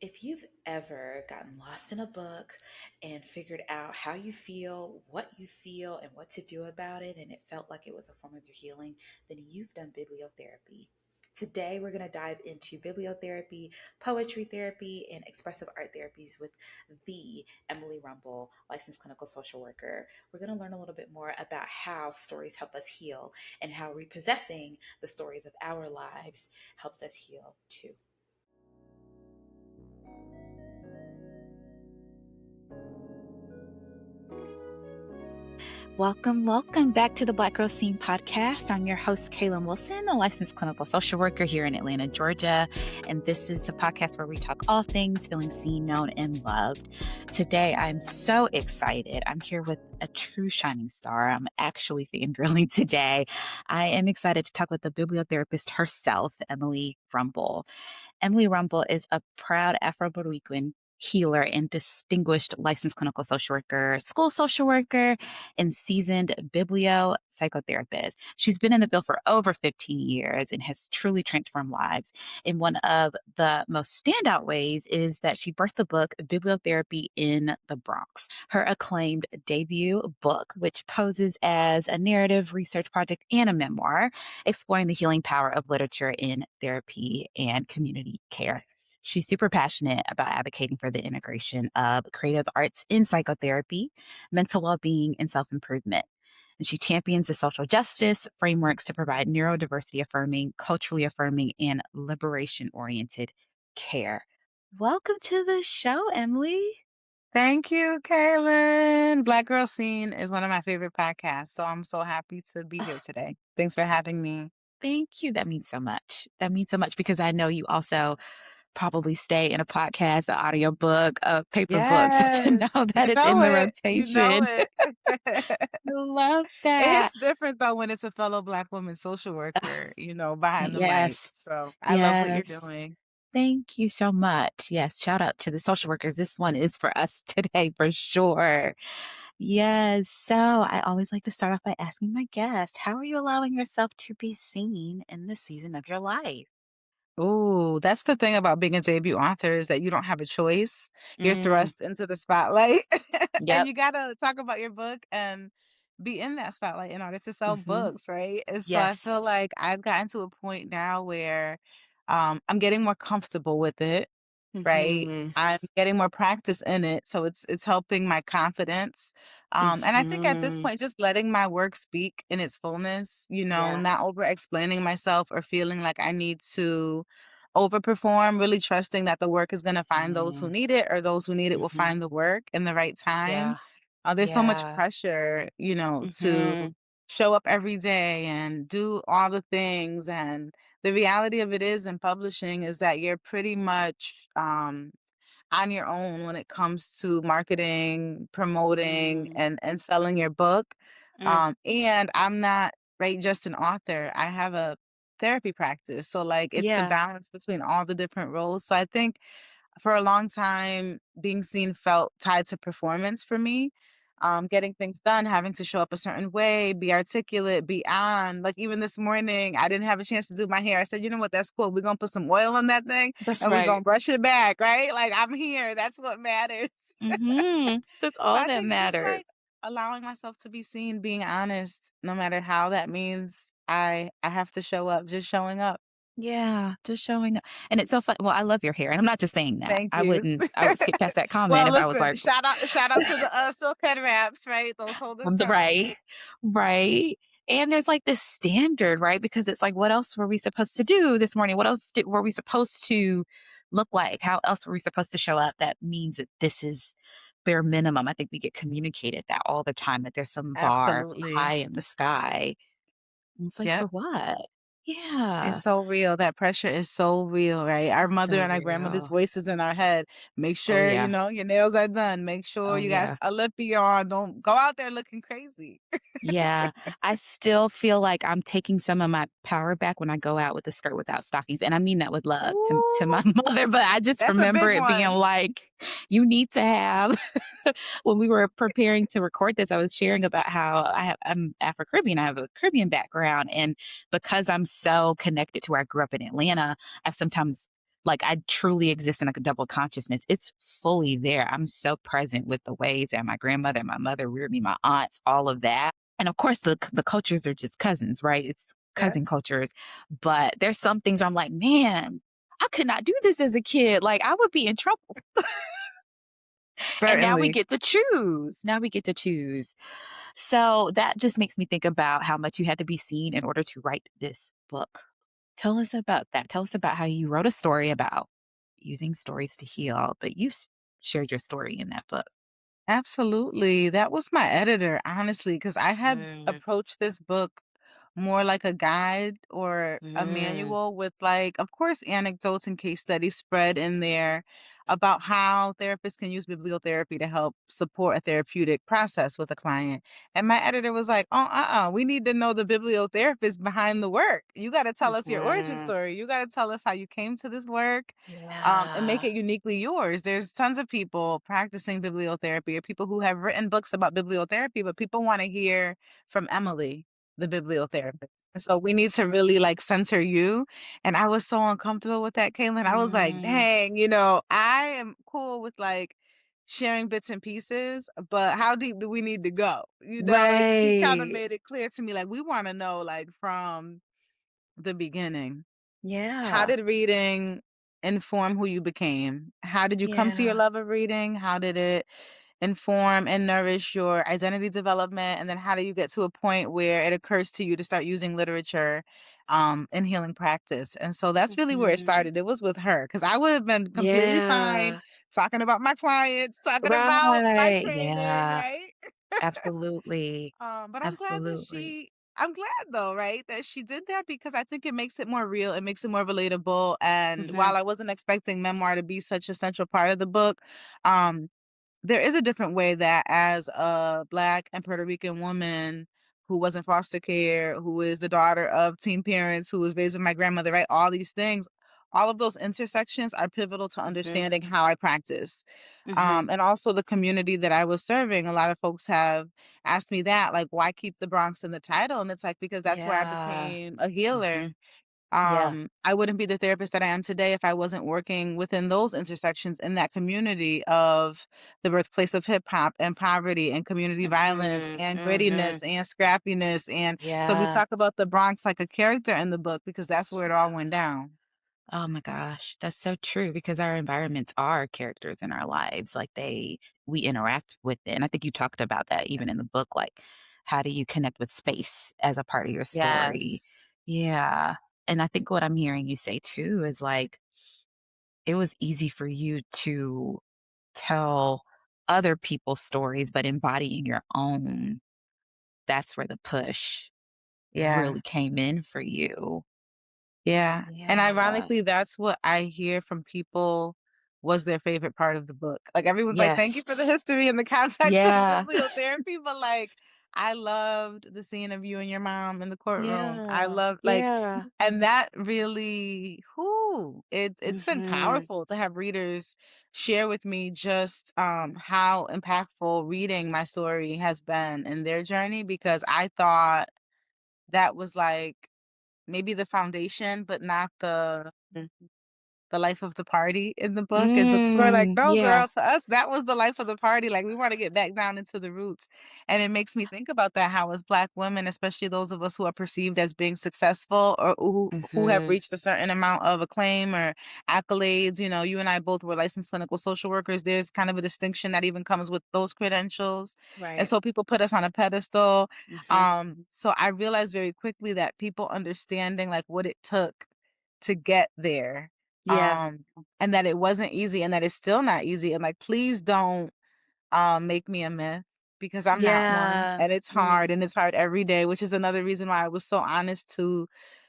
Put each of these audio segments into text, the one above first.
If you've ever gotten lost in a book and figured out how you feel, what you feel, and what to do about it, and it felt like it was a form of your healing, then you've done bibliotherapy. Today, we're going to dive into bibliotherapy, poetry therapy, and expressive art therapies with the Emely Rumble, licensed clinical social worker. We're going to learn a little bit more about how stories help us heal and how repossessing the stories of our lives helps us heal too. Welcome back to the Black Girl Scene podcast. I'm your host, Kaylin Wilson, a licensed clinical social worker here in Atlanta, Georgia. And this is the podcast where we talk all things feeling seen, known, and loved. Today, I'm so excited. I'm here with a true shining star. I'm actually fangirling today. I am excited to talk with the bibliotherapist herself, Emely Rumble. Emely Rumble is a proud Afro-Puerto Rican healer and distinguished licensed clinical social worker, school social worker, and seasoned biblio psychotherapist. She's been in the field for over 15 years and has truly transformed lives. And one of the most standout ways is that she birthed the book Bibliotherapy in the Bronx, her acclaimed debut book, which poses as a narrative research project and a memoir, exploring the healing power of literature in therapy and community care. She's super passionate about advocating for the integration of creative arts in psychotherapy, mental well-being, and self-improvement. And she champions the social justice frameworks to provide neurodiversity affirming, culturally affirming, and liberation-oriented care. Welcome to the show, Emely. Thank you, Kaylin. Black Girl Scene is one of my favorite podcasts, so I'm so happy to be here today. Thanks for having me. Thank you. That means so much. That means so much because I know you also probably stay in a podcast, an audiobook, a paper book. So to Yes, know that you it's know in the it. You know rotation, it. I love It that. hits different though when it's a fellow Black woman social worker, behind the mic. Yes. So I love what you're Yes. doing. Thank you so much. Yes. Shout out to the social workers. This one is for us today for sure. Yes. So I always like to start off by asking my guest, how are you allowing yourself to be seen in this season of your life? Ooh, that's the thing about being a debut author is that you don't have a choice. You're Mm, thrust into the spotlight and yep. you gotta talk about your book and be in that spotlight in order to sell Hmm. books, right? And so I feel Yes. like I've gotten to a point now where I'm getting more comfortable with it. Right? Hmm. I'm getting more practice in it, so it's helping my confidence. And I think at this Hmm. point, just letting my work speak in its fullness, Yeah. not over explaining myself or feeling like I need to overperform, really trusting that the work is gonna find those who Mm-hmm. need it or those who need it will Mm-hmm. find the work in the right time. Yeah. There's so much Yeah. pressure, to Hmm. show up every day and do all the things. And the reality of it is in publishing is that you're pretty much on your own when it comes to marketing, promoting, Mm. and selling your book. Mm. And I'm not right just an author. I have a therapy practice. So like it's the Yeah. balance between all the different roles. So I think for a long time, being seen felt tied to performance for me. Getting things done, having to show up a certain way, be articulate, be on. Like even this morning, I didn't have a chance to do my hair. I said, you know what, that's cool. We're gonna put some oil on that thing That's and we're right. gonna brush it back, right? Like I'm here. That's what matters. That's So all I that think just matters. like allowing myself to be seen, being honest, no matter how that means I have to show up, just showing up. Yeah, just showing up. And it's so fun. Well, I love your hair, and I'm not just saying that. Thank I you. would skip past that comment Well, if I was listen, like, shout out to the, silk head wraps, right? Those hold us on the down. right, right. And there's like this standard, right? Because it's like, what else were we supposed to do this morning? What else were we supposed to look like? How else were we supposed to show up? That means that this is bare minimum. I think we get communicated that all the time, that there's some bar Absolutely. high in the sky. And it's like, for Yep. what? Yeah. It's so real. That pressure is so real, right? Our mother So and our grandmother's real. voices in our head. Make Oh, sure, yeah. your nails are done. Make sure Oh, you got yeah. a lippy on. Don't go out there looking crazy. Yeah, I still feel like I'm taking some of my power back when I go out with a skirt without stockings, and I mean that with love to my Ooh, mother, but I just that's a remember big it being one. like, "You need to have" when we were preparing to record this, I was sharing about how I'm Afro-Caribbean, I have a Caribbean background, and because I'm so connected to where I grew up in Atlanta, I sometimes Like, I truly exist in, like, a double consciousness. It's fully there. I'm so present with the ways that my grandmother and my mother reared me, my aunts, all of that. And, of course, the cultures are just cousins, right? It's Yeah. cousin cultures. But there's some things where I'm like, "Man, I could not do this as a kid. Like, I would be in trouble." And now we Certainly. get to choose. Now we get to choose. So that just makes me think about how much you had to be seen in order to write this book. Tell us about that. Tell us about how you wrote a story about using stories to heal, but shared your story in that book. Absolutely. That was my editor, honestly, because I had Mm, approached this book more like a guide or a mm, manual with, like, of course, anecdotes and case studies spread in there about how therapists can use bibliotherapy to help support a therapeutic process with a client. And my editor was like, "Oh, we need to know the bibliotherapist behind the work. You got to tell us your origin mhm. story. You got to tell us how you came to this work, and make Yeah. it uniquely yours." There's tons of people practicing bibliotherapy or people who have written books about bibliotherapy, but people want to hear from Emily, the bibliotherapist. And so we need to really like censor you. And I was so uncomfortable with that, Caitlin. I was like, Mm, dang, I am cool with like sharing bits and pieces, but how deep do we need to go? And she kind of right. made it clear to me, like, we want to know like from the beginning. How Yeah. did reading inform who you became? How did you come to your Yeah. love of reading? How did it inform and nourish your identity development? And then how do you get to a point where it occurs to you to start using literature in healing practice? And so that's really where it Mhm. started. It was with her because I would have been completely fine Yeah. talking about my clients, talking about my Right. training, Yeah. right? Absolutely. But Absolutely. I'm glad though, right, that she did that because I think it makes it more real, it makes it more relatable, and Mhm. while I wasn't expecting memoir to be such a central part of the book, um, there is a different way that as a Black and Puerto Rican woman who was in foster care, who is the daughter of teen parents, who was raised with my grandmother, right, all these things, all of those intersections are pivotal to Mhm. understanding how I practice. Mhm. And also the community that I was serving. A lot of folks have asked me that, like, why keep the Bronx in the title? And it's like, because that's where I Yeah. became a healer. Mhm. Yeah. I wouldn't be the therapist that I am today if I wasn't working within those intersections in that community of the birthplace of hip hop and poverty and community violence Mhm. and grittiness Mhm. and scrappiness. And so we Yeah. talk about the Bronx like a character in the book because that's where it all went down. Oh my gosh, that's so true because our environments are characters in our lives. Like we interact with it. And I think you talked about that even in the book. Like, how do you connect with space as a part of your story? Yes. Yeah. And I think what I'm hearing you say too is like, it was easy for you to tell other people's stories, but embodying your own. That's where the push Yeah. really came in for you. Yeah, and Yeah. ironically, that's what I hear from people was their favorite part of the book. Like, everyone's like, "Thank you for the Yes. history and the context of Yeah. bibliotherapy," but, like, I loved the scene of you and your mom in the courtroom. I Yeah. love Yeah. and that really it's been Mhm. powerful to have readers share with me just, how impactful reading my story has been in their journey because I thought that was, like, maybe the foundation, but not the life of the party in the book, and so people are like, "No, Yeah. girl, to us, that was the life of the party, like, we wanna get back down into the roots," and it makes me think about that, how as Black women, especially those of us who are perceived as being successful or who have Mhm. reached a certain amount of acclaim or accolades, you and I both were licensed clinical social workers, there's kind of a distinction that even comes with those credentials, and Right. so people put us on a pedestal, Mhm. so I realized very quickly that people understanding, like, what it took to get there, Yeah. um, and that it wasn't easy and that it's still not easy, and, like, please don't, make me a myth because I'm not one, Yeah. and it's hard every day, which is another reason why I was so honest to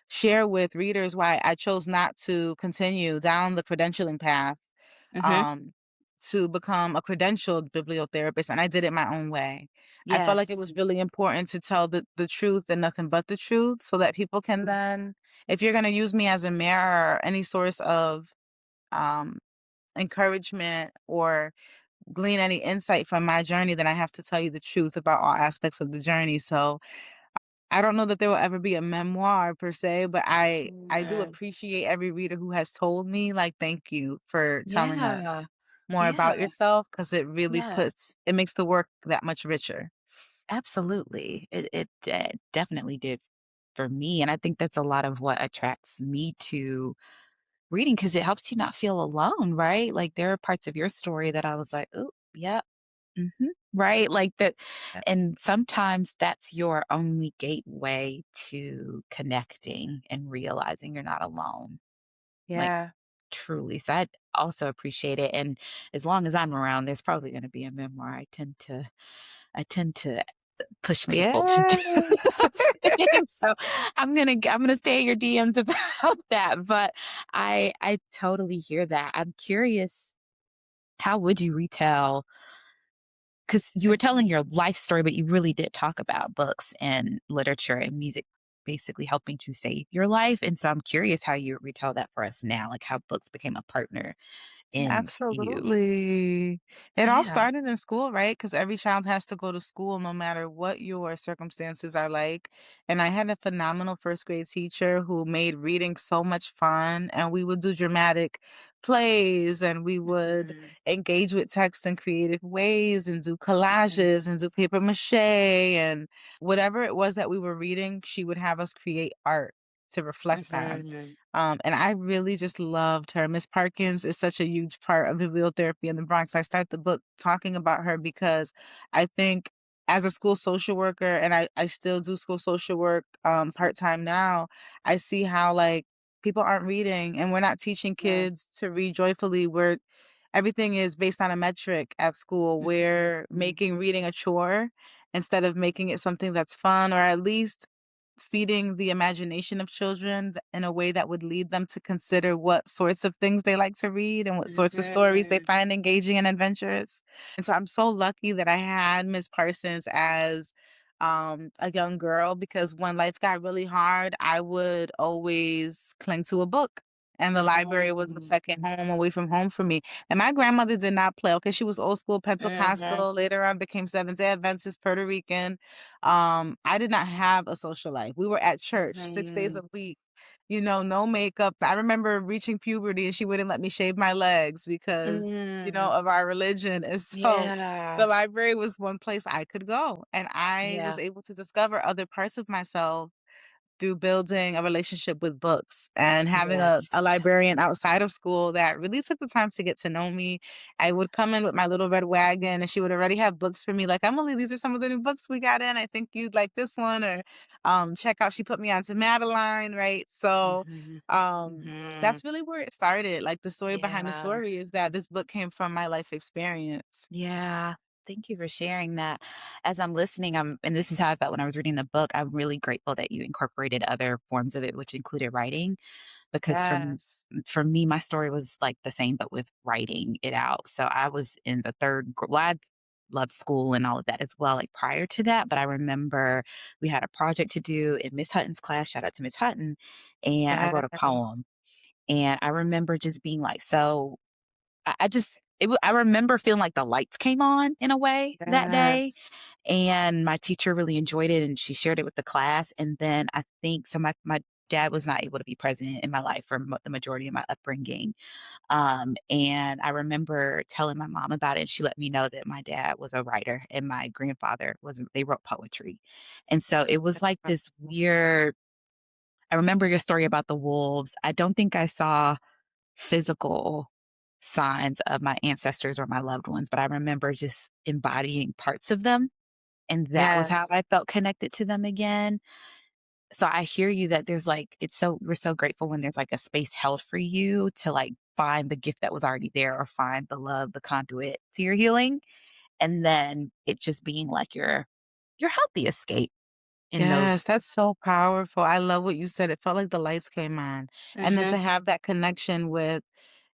share with readers why I chose not to continue down the credentialing path, Mhm. um, to become a credentialed bibliotherapist, and I did it my own way. I felt like it Yes. was really important to tell the truth and nothing but the truth so that people can then if you're gonna use me as a mirror or any source of, um, encouragement or glean any insight from my journey, then I have to tell you the truth about all aspects of the journey, so I don't know that there will ever be a memoir per se, but I do Mm. appreciate every reader who has told me, like, "Thank you for telling Yeah. us more Yeah. about yourself," because it really Yes. it makes the work that much richer. Absolutely. It definitely did for me, and I think that's a lot of what attracts me to reading because it helps you not feel alone, right? Like, there are parts of your story that I was like, "Ooh, yeah, mhm," right? Like, that Yeah. and sometimes that's your only gateway to connecting and realizing you're not alone, like, Yeah. truly. So I also appreciate it, and as long as I'm around, there's probably gonna be a memoir. I tend to push people to do Yeah. those things. So I'm gonna stay in your DMs about that. But I totally hear that. I'm curious, how would you retell? Because you were telling your life story, but you really did talk about books and literature and music basically helping to save your life. And so I'm curious how you retell that for us now, like how books became a partner in you. Absolutely. It all Yeah. started in school, right? Because every child has to go to school no matter what your circumstances are like. And I had a phenomenal first grade teacher who made reading so much fun. And we would do dramatic plays and we would Mhm. engage with text in creative ways and do Mhm. collages and do paper mache and whatever it was that we were reading, she would have us create art to reflect on. Mhm. And I really just loved her. Miss Parkins is such a huge part of bibliotherapy in the Bronx. I start the book talking about her because I think as a school social worker, and I still do school social work part-time now, I see how like people aren't reading and we're not teaching Yeah. kids to read joyfully. We're everything is based on a metric at school. Mhm. We're making reading a chore instead of making it something that's fun or at least feeding the imagination of children in a way that would lead them to consider what sorts of things they like to read and what sorts of stories they Mhm. find engaging and adventurous. And so I'm so lucky that I had Miss Parsons as a young girl because when life got really hard, I would always cling to a book. And the library was a Mhm. second home away from home for me. And my grandmother did not play. Okay, she was old school Mhm. Pentecostal, later on became Seventh day Adventist, Puerto Rican. I did not have a social life. We were at church 6 days Mhm. a week, no makeup. I remember reaching puberty and she wouldn't let me shave my legs because, Mm. of our religion. And so Yeah. the library was one place I could go. And I was Yeah. able to discover other parts of myself through building a relationship with books and having a Yes. librarian outside of school that really took the time to get to know me. I would come in with my little red wagon and she would already have books for me, like, Emily, these are some of the new books we got in. I think you'd like this one, or check out, she put me onto Madeline, right? So Mhm. Mhm. that's really where it started. Like the story behind the Yeah. story is that this book came from my life experience. Yeah. Thank you for sharing that. As I'm listening, and this is how I felt when I was reading the book, I'm really grateful that you incorporated other forms of it, which included writing, because Yes. for me, my story was like the same, but with writing it out. So I was in the well, I loved school and all of that as well, like prior to that. But I remember we had a project to do in Miss Hutton's class. Shout out to Miss Hutton. And I wrote a Yes. poem. And I remember just being like, so I just I remember feeling like the lights came on in a way that day, Yes. and my teacher really enjoyed it, and she shared it with the class, and then I think so my dad was not able to be present in my life for the majority of my upbringing, and I remember telling my mom about it, and she let me know that my dad was a writer and my grandfather was they wrote poetry, and so it was like this weird. I remember your story about the wolves. I don't think I saw physical signs of my ancestors or my loved ones, but I remember just embodying parts of them, and that was how Yes. I felt connected to them again. So I hear you that there's like we're so grateful when there's like a space held for you to like find the gift that was already there or find the love, the conduit to your healing, and then it just being like your healthy escape in those. Yes, that's so powerful. I love what you said. It felt like the lights came on. And then to Mhm, have that connection with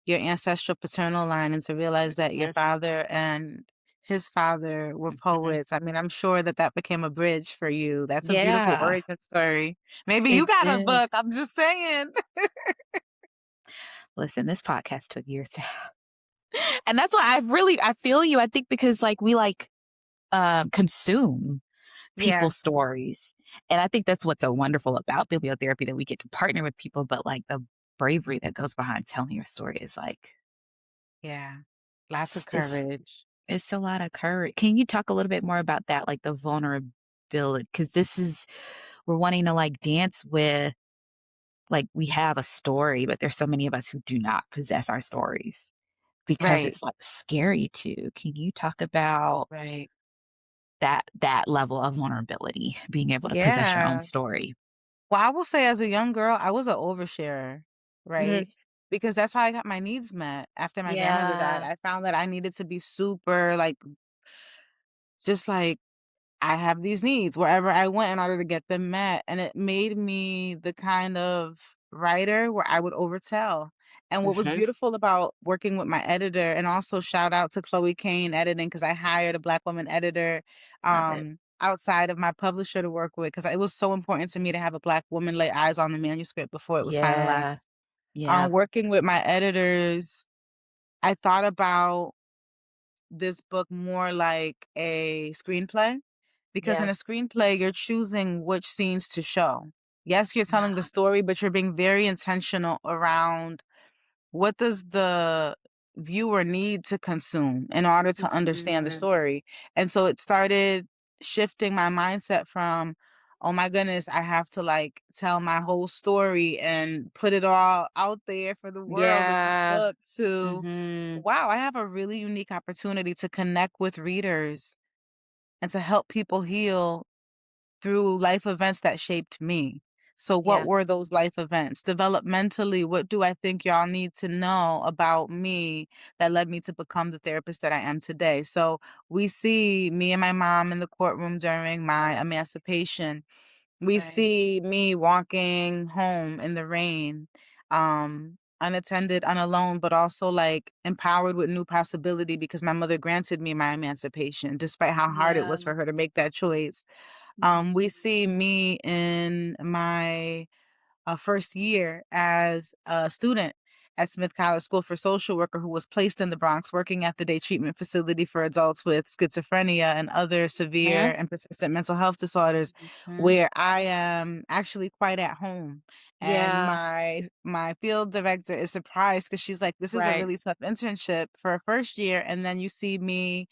your ancestral paternal line and to realize that your mhm, father and his father were mhm. poets. I mean, I'm sure that that became a bridge for you. That's a beautiful Yeah, origin story. Maybe you it got a did. book. I'm just saying. Listen, this podcast took years to and that's why I feel you. I think because like we like consume. Yeah. people's stories. And I think that's what's so wonderful about bibliotherapy, that we get to partner with people, but like the bravery that goes behind telling your story is like Yeah. Lots of it's courage. it's a lot of courage. Can you talk a little bit more about that, like the vulnerability? Because this is we're wanting to like dance with like we have a story, but there's so many of us who do not possess our stories because Right. it's like scary too. Can you talk about Right. that level of vulnerability, being able to possess your own Yeah. story? Well, I will say as a young girl, I was an oversharer, right? Mhm. Because that's how I got my needs met after my grandmother died. Yeah. I found that I needed to be super like just like I have these needs wherever I went in order to get them met. And it made me the kind of writer where I would overtell. And what was Mhm. beautiful about working with my editor, and also shout out to Chloe Kane editing, because I hired a Black woman editor Love it. outside of my publisher to work with, because it was so important to me to have a Black woman lay eyes on the manuscript before it was Yeah. finalized. Yeah. Working with my editors, I thought about this book more like a screenplay, because in Yeah. a screenplay, you're choosing which scenes to show. Yes, you're Yeah. telling the story, but you're being very intentional around what does the viewer need to consume in order to understand the Mhm. story. And so it started shifting my mindset from, oh my goodness, I have to like tell my whole story and put it all out there for the world in this Yeah. book, to Mhm. wow, I have a really unique opportunity to connect with readers and to help people heal through life events that shaped me. So what Yeah. were those life events? Developmentally, what do I think y'all need to know about me that led me to become the therapist that I am today? So we see me and my mom in the courtroom during my emancipation. We Right. see me walking home in the rain, unattended, unalone, but also like empowered with new possibility, because my mother granted me my emancipation despite how hard it Yeah. was for her to make that choice. We Mhm. see me in my first year as a student at Smith College School for Social Worker, who was placed in the Bronx working at the day treatment facility for adults with schizophrenia and other severe Mhm. and persistent mental health disorders, Mhm. where I am actually quite at home. And Yeah. my field director is surprised, because she's like, this is a Right. really tough internship for a first year. And then you see me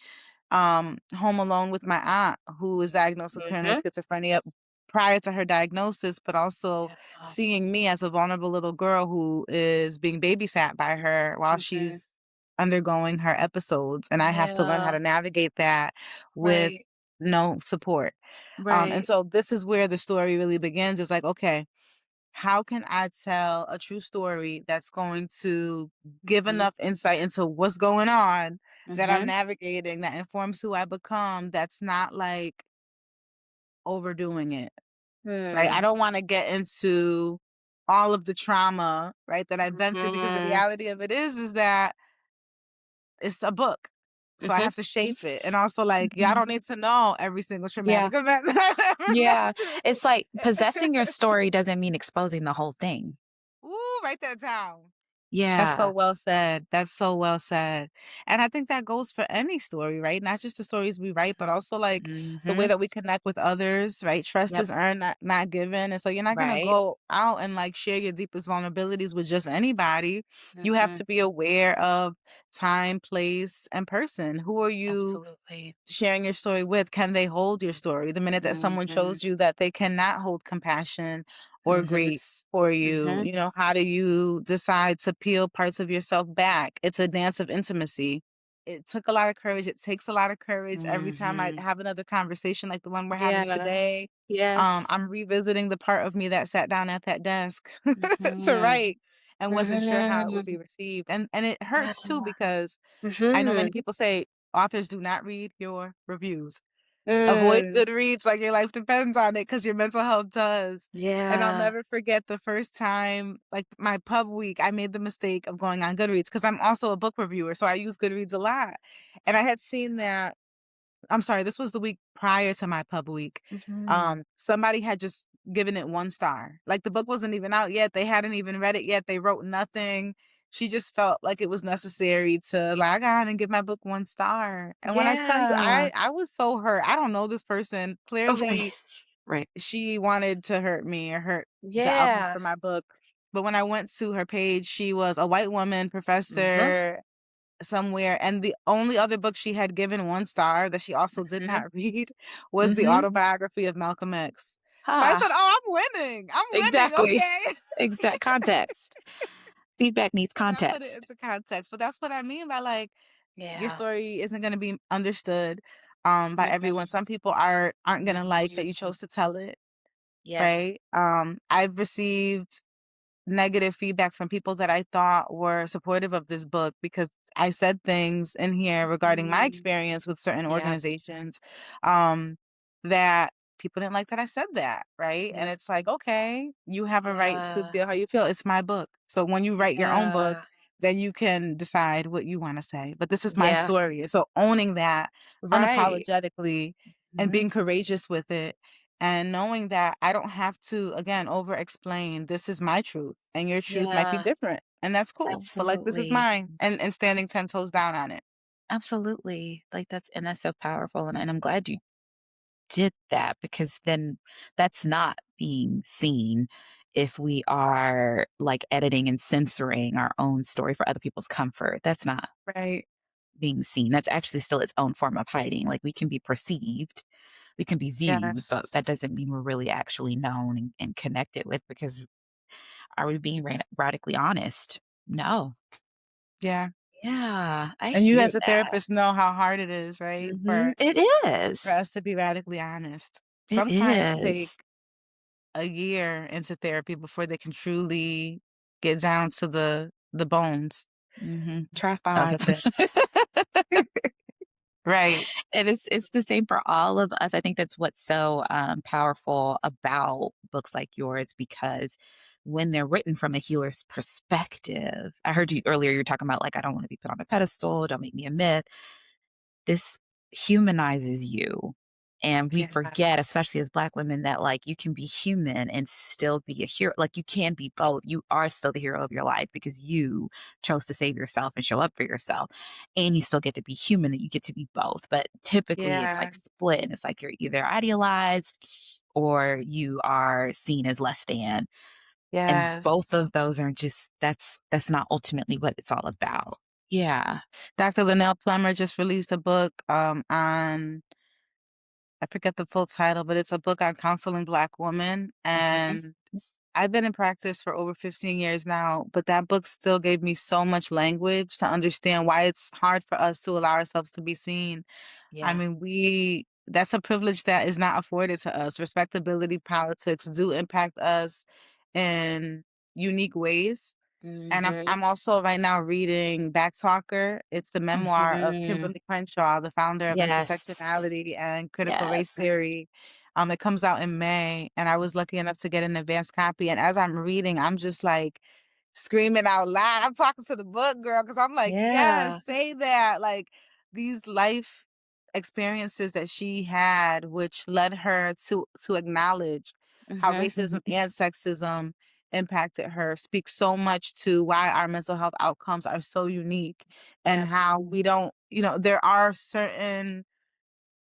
home alone with my aunt, who was diagnosed with paranoid Mhm. schizophrenia prior to her diagnosis, but also Yeah. seeing me as a vulnerable little girl who is being babysat by her while Mhm. she's undergoing her episodes. And I have to learn how Yeah. to navigate that with Right. no support. And Right. so this is where the story really begins. Is like, okay, how can I tell a true story that's going to give Mhm. enough insight into what's going on that I'm Mhm. navigating, that informs who I become, that's not like overdoing it, right? I Hmm. don't want to get into all of the trauma, right, that I've been through, because the Mhm. reality of it is that it's a book. So I Mhm. have to shape it. And also, like, y'all Mhm. don't need to know every single Yeah. traumatic event that I've ever Yeah. been through. It's like possessing your story doesn't mean exposing the whole thing. Ooh, write that down. That's so Yeah. well said. That's so well said. And I think that goes for any story, right? Not just the stories we write, but also like the way Mhm. that we connect with others, right? Trust Yep. is earned, not given. And so you're not gonna Right. go out and like share your deepest vulnerabilities with just anybody. You have Mhm. to be aware of time, place, and person. Who are you Absolutely. sharing your story with? Can they hold your story? The minute that someone Mhm. shows you that they cannot hold compassion or Mhm. grace for you, Mhm. how do you decide to peel parts of yourself back? It's a dance of intimacy. It took a lot of courage. It takes a lot of courage. Every time I Mhm. have another conversation like the one we're having Yeah. today, Yes. I'm revisiting the part of me that sat down at that desk to Mhm. write and wasn't sure how it would be Mhm. received. And it Yeah. hurts too, because I know many Mhm. people say authors do not read your reviews. Avoid Mm. Goodreads like your life depends on it, because your mental health does. And I'll Yeah. never forget the first time, like my pub week, I made the mistake of going on Goodreads, because I'm also a book reviewer, so I use Goodreads a lot. And I had seen that, I'm sorry, this was the week prior to my pub week. Mhm. Somebody had just given it 1 star. Like the book wasn't even out yet. They hadn't even read it yet. They wrote nothing. she just felt like it was necessary to log on and give my book 1 star. And when I tell you, Yeah. I was so hurt. I don't know this person. Oh, right. Clearly, Right. she wanted to hurt me or hurt the outcomes Yeah. for my book. But when I went to her page, she was a white woman, Mhm. professor somewhere, and the only other book she had given 1 star that she also did Mhm. not read was the Mhm. autobiography of Malcolm X. So I Ha. said, "Oh, I'm winning. I'm winning, Exactly. okay." Exact context. Feedback needs 'Cause I put it context. into context, but that's what I mean by, like, your Yeah. story isn't gonna be understood, by everyone. Mhm. Some people aren't gonna like that Mhm. you chose to tell it, Yes. right? I've received negative feedback from people that I thought were supportive of this book because I said things in here regarding my Mm. experience with certain Yeah. organizations, um, that people didn't like that I said that, right? And Yep. it's like, okay, you have a right to Yeah. feel how you feel. It's my book. So when you write your own book, Yeah. then you can decide what you want to say. But this is my Yeah. story. So owning that Right. unapologetically and Mhm. being courageous with it and knowing that I don't have to, again, over explain, this is my truth and your truth might be Yeah. different. And that's cool. But like, this is Absolutely. mine and standing 10 toes down on it. Absolutely. Like, that's so powerful, and I'm glad you did that because then that's not being seen if we are, like, editing and censoring our own story for other people's comfort. That's not Right. being seen. That's actually still its own form of hiding. Like, we can be perceived, we can be viewed, but that Yes. doesn't mean we're really actually known and connected with because are we being radically honest? No. Yeah. Yeah, I And you hear as a that. therapist know how hard it is, right? Mhm. It For is. us to be radically honest. It Some clients take is. a year into therapy before they can truly get down to the bones Mhm. Try of 5. a thing. Right. And it's the same for all of us. I think that's what's so, powerful about books like yours because when they're written from a healer's perspective I heard you earlier, you were talking about, like, "I don't wanna be put on a pedestal, don't make me a myth." This humanizes you. And we Yeah. forget, especially as Black women, that, like, you can be human and still be a hero. Like, you can be both. You are still the hero of your life because you chose to save yourself and show up for yourself. And you still get to be human and you get to be both. But typically, it's Yeah. like split. And it's like you're either idealized or you are seen as less than. And both Yes. of those are just, that's not ultimately what it's all about. Yeah. Dr. Linnell Plummer just released a book, on I forget the full title, but it's a book on counseling Black women, Mhm. and I've been in practice for over 15 years now, but that book still gave me so much language to understand why it's hard for us to allow ourselves to be seen. I Yeah. mean, we that's a privilege that is not afforded to us. Respectability politics do impact us in unique ways. And Mhm. I'm also right now reading Backtalker. It's the memoir of Mhm. Kimberly Crenshaw, the founder of Yes. intersectionality and critical race Yes. theory. It comes out in May, and I was lucky enough to get an advanced copy. And as I'm reading, I'm just like screaming out loud. I'm talking to the book, girl, because I'm like, Yeah. yes, say that. Like these life experiences that she had, which led her to acknowledge how Mhm. racism and sexism impacted her speaks so much to why our mental health outcomes are so unique and Yep. how we don't, there are certain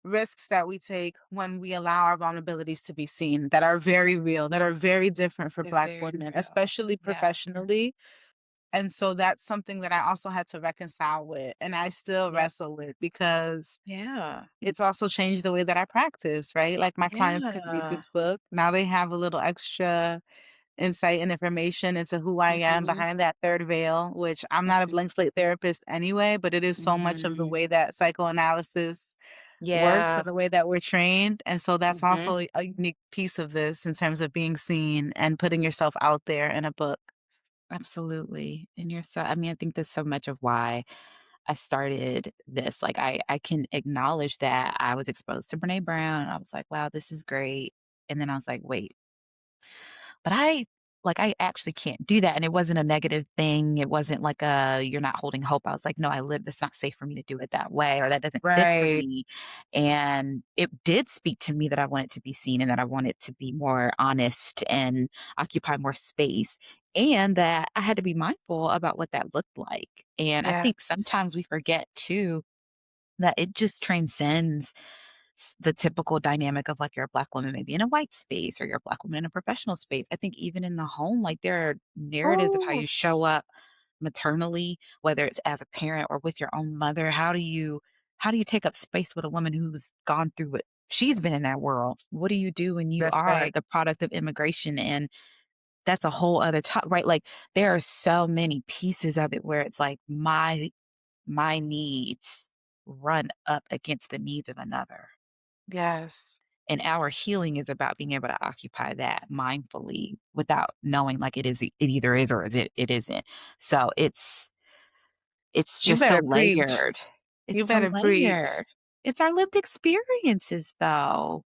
risks that we take when we allow our vulnerabilities to be seen that are very real, that are very different for They're Black very women, real. especially Yeah. professionally. And so that's something that I also had to reconcile with and I still Yep. wrestle with because Yeah. it's also changed the way that I practice, right? Like my clients could read Yeah. this book. Now they have a little extra insight and information into who I am Mhm. behind that third veil, which I'm not a Mhm. blank slate therapist anyway, but it is so much of the Mhm. way that psychoanalysis works Yeah. and the way that we're trained. And so that's Mhm. also a unique piece of this in terms of being seen and putting yourself out there in a book. Absolutely. And you're so I mean, I think that's so much of why I started this. Like, I can acknowledge that I was exposed to Brene Brown, and I was like, "Wow, this is great." And then I was like, "Wait, but I actually can't do that." And it wasn't a negative thing. It wasn't like a, "You're not holding hope." I was like, "No, I live it's not safe for me to do it that way, or that doesn't fit for Right. me." And it did speak to me that I wanted to be seen and that I wanted to be more honest and occupy more space. and that I had to be mindful about what that looked like. And I think Yes. sometimes we forget too that it just transcends the typical dynamic of like you're a black woman maybe in a white space or you're a black woman in a professional space. I think even in the home, like there are narratives of how Oh, you show up maternally, whether it's as a parent or with your own mother. How do you take up space with a woman who's gone through what she's been in that world? What do you do when you that's are right. the product of immigration? And that's a whole other top, right? Like there are so many pieces of it where it's like my needs run up against the needs of another. Yes. And our healing is about being able to occupy that mindfully without knowing like it either is or it isn't. So it's You just so better preach. layered. It's You so better preach. layered. It's our lived experiences though.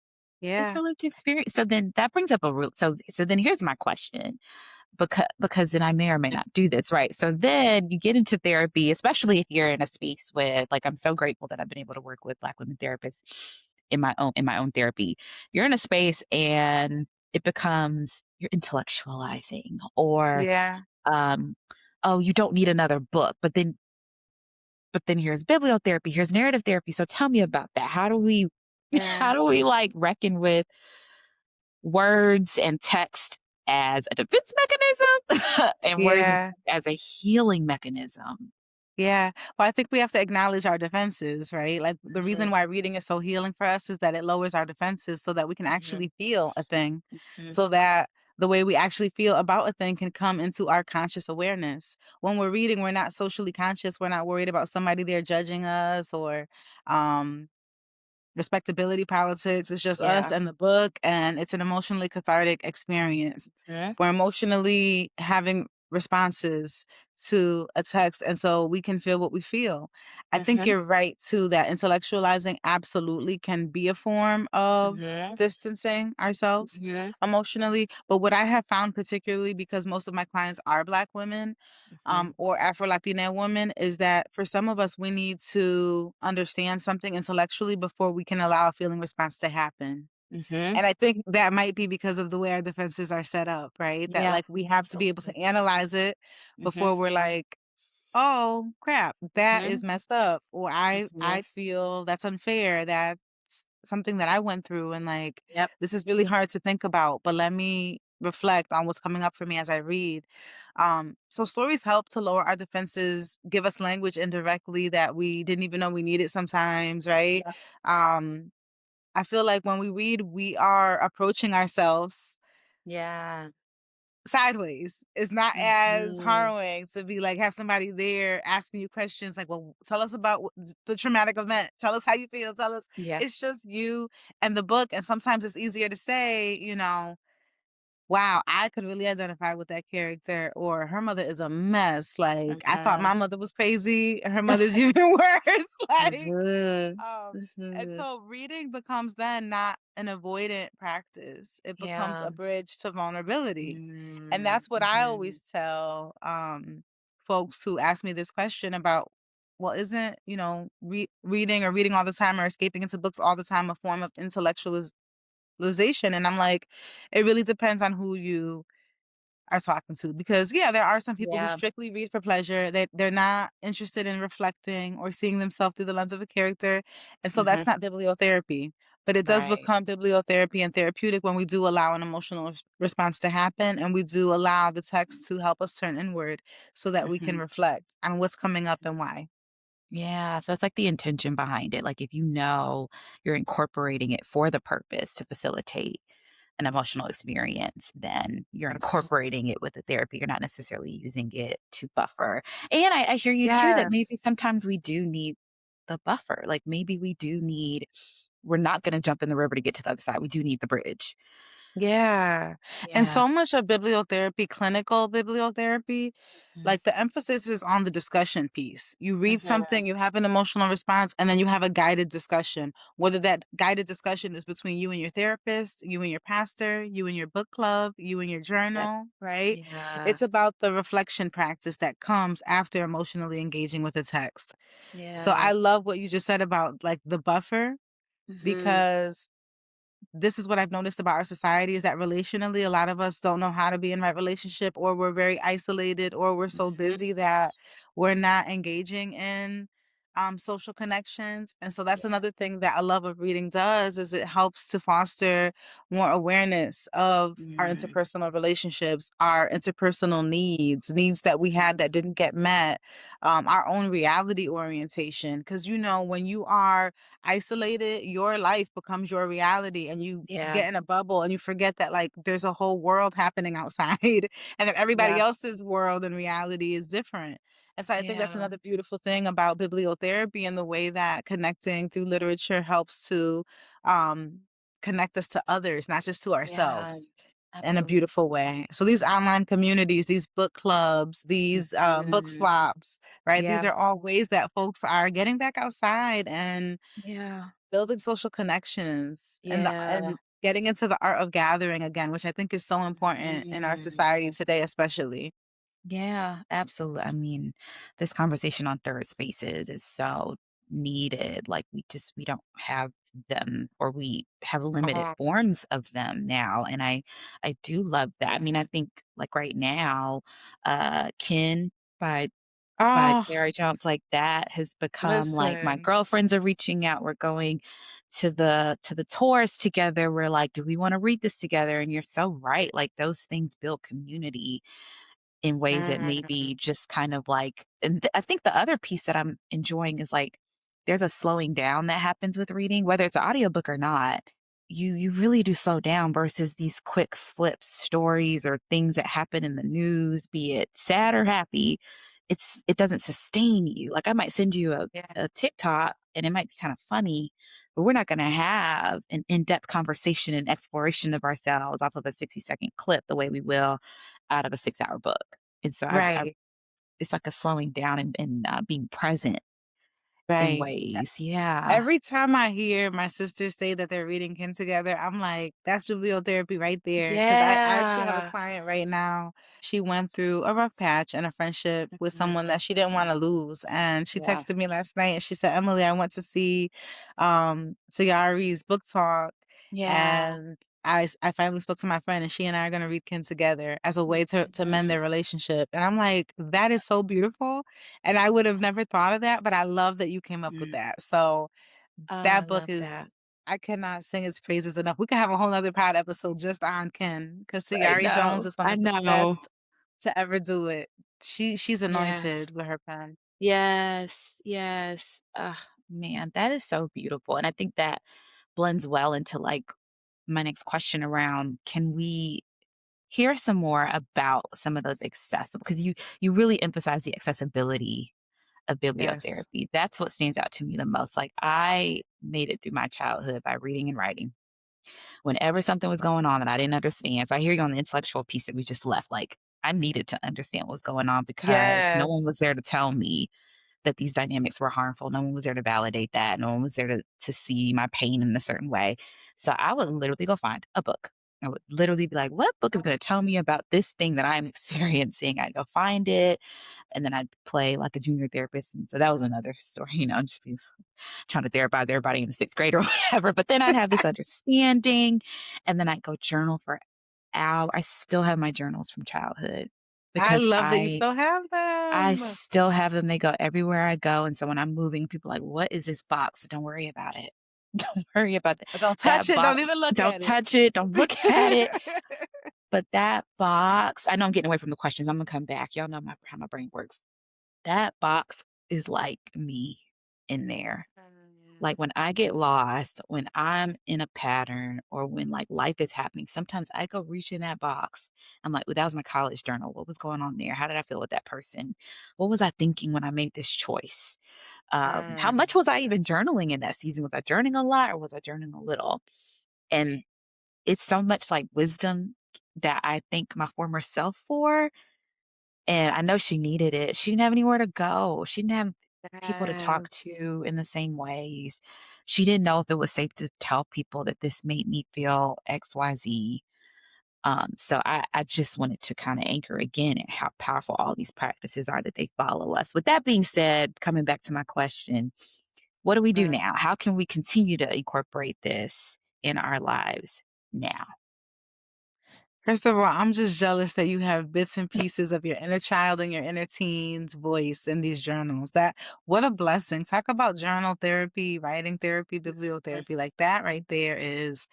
It's Yeah. our lived experience. So then that brings up a real so then here's my question. Because then I may or may not do this, right? So then you get into therapy, especially if you're in a space with like I'm so grateful that I've been able to work with Black women therapists in my own therapy. You're in a space and it becomes you're intellectualizing or Yeah. um oh you don't need another book, but then here's bibliotherapy, here's narrative therapy. So tell me about that. How do we how Yeah. do we like reckon with words and text as a defense mechanism and words and Yeah. text as a healing mechanism. Yeah. Well, I think we have to acknowledge our defenses, right? Like the Mhm, reason why reading is so healing for us is that it lowers our defenses so that we can mhm, actually feel a thing, mhm, so that the way we actually feel about a thing can come into our conscious awareness. When we're reading, we're not socially conscious. We're not worried about somebody there judging us or um respectability politics. It's just us yeah, and the book, and it's an emotionally cathartic experience. mhm, We're emotionally having responses to a text, and so we can feel what we feel. I think mhm, you're right too that intellectualizing absolutely can be a form of mhm, distancing ourselves mhm, emotionally. But what I have found, particularly because most of my clients are Black women, mhm, or Afro Latina women, is that for some of us, we need to understand something intellectually before we can allow a feeling response to happen. mhm. And I think that might be because of the way our defenses are set up, right? That Yeah, like we have to be able to absolutely. analyze it Mhm, before we're like, "Oh, crap, that is mhm, messed up," or mhm. I feel that's unfair, that's something that I went through, and, like, Yep. this is really hard to think about, but let me reflect on what's coming up for me as I read. So stories help to lower our defenses, give us language indirectly that we didn't even know we needed sometimes, right? Yeah. Um, I feel like when we read, we are approaching ourselves Yeah. sideways. It's not as Mhm. harrowing to be like, have somebody there asking you questions like, well, tell us about the traumatic event. Tell us how you feel. Tell us. Yeah. It's just you and the book. And sometimes it's easier to say, wow, I could really identify with that character, or her mother is a mess. Like, I thought Mhm. my mother was crazy. Her mother's even worse. Like, Mhm. and Mhm. so reading becomes then not an avoidant practice. It becomes Yeah. a bridge to vulnerability. And Mm, that's what I mhm. always tell folks who ask me this question about, well, isn't, reading or reading all the time or escaping into books all the time a form of intellectualization? And I'm like, it really depends on who you are talking to, because yeah, there are some people who Yeah. strictly read for pleasure. They're not interested in reflecting or seeing themselves through the lens of a character, and so that's Mhm. not bibliotherapy. But it does Right. become bibliotherapy and therapeutic when we do allow an emotional response to happen, and we do allow the text to help us turn inward so that we can Mhm. reflect on what's coming up and why. Yeah, so it's like the intention behind it. Like if you know you're incorporating it for the purpose to facilitate an emotional experience, then you're Yes. incorporating it with the therapy. You're not necessarily using it to buffer. And I hear you too that maybe Yes. sometimes we do need the buffer. Like maybe we do need, we're not going to jump in the river to get to the other side. We do need the bridge. Yeah. And Yeah. so much of bibliotherapy, clinical bibliotherapy, Mhm. like the emphasis is on the discussion piece. You read Mhm. something, you have an emotional response, and then you have a guided discussion. Whether that guided discussion is between you and your therapist, you and your pastor, you and your book club, you and your Yep. journal, right? Yeah. It's about the reflection practice that comes after emotionally engaging with a text. So Yeah. I love what you just said about like the buffer, Mhm. because this is what I've noticed about our society is that relationally, a lot of us don't know how to be in right relationship, or we're very isolated, or we're so Mhm. busy that we're not engaging in social connections. And so that's Yeah. another thing that a love of reading does is it helps to foster more awareness of our Mm. interpersonal relationships, our interpersonal needs that we had that didn't get met, our own reality orientation. Because when you are isolated, your life becomes your reality and you Yeah. get in a bubble and you forget that like there's a whole world happening outside and that everybody Yeah. else's world and reality is different. And so I think that's Yeah. another beautiful thing about bibliotherapy and the way that connecting through literature helps to um connect us to others, not just to Yeah. ourselves in a beautiful Absolutely. way. So these online communities, these book clubs, these book Mhm. swaps, right? These Yeah. are all ways that folks are getting back outside and Yeah. building social connections Yeah. and getting into the art of gathering again, which I think is so important in our Mhm. society today, especially. Yeah, absolutely. I mean, this conversation on third spaces is so needed. Like we don't have them, or we have limited Oh, forms of them now. And I do love that. I mean, I think like right now, Kin by oh, Barry Jones, like that has become like my listen. girlfriends are reaching out. We're going to the tours together. We're like, do we want to read this together? And you're so right. Like those things build community in ways that Mm, maybe just kind of like, and I think the other piece that I'm enjoying is like there's a slowing down that happens with reading, whether it's an audiobook or not. You really do slow down versus these quick flips, stories or things that happen in the news, be it sad or happy. It doesn't sustain you. Like I might send you yeah, a TikTok and it might be kind of funny, but we're not going to have an in-depth conversation and exploration of ourselves off of a 60-second clip the way we will out of a 6-hour book. And so I right, it's like a slowing down and being present in right. ways. Yeah. Every time I hear my sisters say that they're reading Kin together, I'm like, "That's bibliotherapy right there." Because I actually have a Yeah. client right now. She went through a rough patch in a friendship with someone Mhm. that she didn't wanna lose, and she Yeah. texted me last night and she said, "Emily, I went to see, Sayari's book talk, Yeah. and I finally spoke to my friend, and she and I are gonna read Kin together as a way to mend Mhm. their relationship." And I'm like, "That is so beautiful." And I would have never thought of that, but I love that you came up with Mm. that. So Oh, I that book love is that. I cannot sing its praises enough. We could have a whole other pod episode just on Ken, because I Tayari Jones know. is one I of the know. best to ever do it. She's Yes. anointed with her pen. Yes. Yes. Man, that is so beautiful. And I think that blends well into like my next question around can we hear some more about some of those accessible because you really emphasize the accessibility of Yes. bibliotherapy. That's what stands out to me the most. Like I made it through my childhood by reading and writing. Whenever something was going on that I didn't understand, so I hear you on the intellectual piece that we just left. Like I needed to understand what was going on because no one was Yes. there to tell me that these dynamics were harmful. No one was there to validate that. No one was there to see my pain in a certain way. So I would literally go find a book. I would literally be like, what book is going to tell me about this thing that I'm experiencing? I'd go find it. And then I'd play like a junior therapist. And so that was another story, just be trying to therapize everybody in the sixth grade or whatever. But then I'd have this understanding. And then I'd go journal for hours. I still have my journals from childhood I because love that you I still have I them. still have them, they go everywhere I go, and so when I'm moving, people are like, "What is this box?" Don't worry about it. Don't worry about Don't touch that it, don't box. even look Don't at it. touch it, don't look at it, but that box I know I'm getting away from the questions, I'm gonna come back, y'all know how my brain works. That box is like me in there. Mm. Like, when I get lost, when I'm in a pattern or when, like, life is happening, sometimes I go reach in that box. I'm like, "Well, that was my college journal. What was going on there? How did I feel with that person? What was I thinking when I made this choice? How Mm. much was I even journaling in that season? Was I journaling a lot or was I journaling a little?" And it's so much, like, wisdom that I thank my former self for, and I know she needed it. She didn't have anywhere to go. She didn't have people to talk Yes. to in the same ways. She didn't know if it was safe to tell people that this made me feel XYZ. So I just wanted to kind of anchor again at how powerful all these practices are that they follow us. With that being said, coming back to my question, what do we do Mm. now? How can we continue to incorporate this in our lives now. First of all, I'm just jealous that you have bits and pieces of your inner child and your inner teen's voice in these journals. That what a blessing. Talk about journal therapy, writing therapy, bibliotherapy. Like that right there is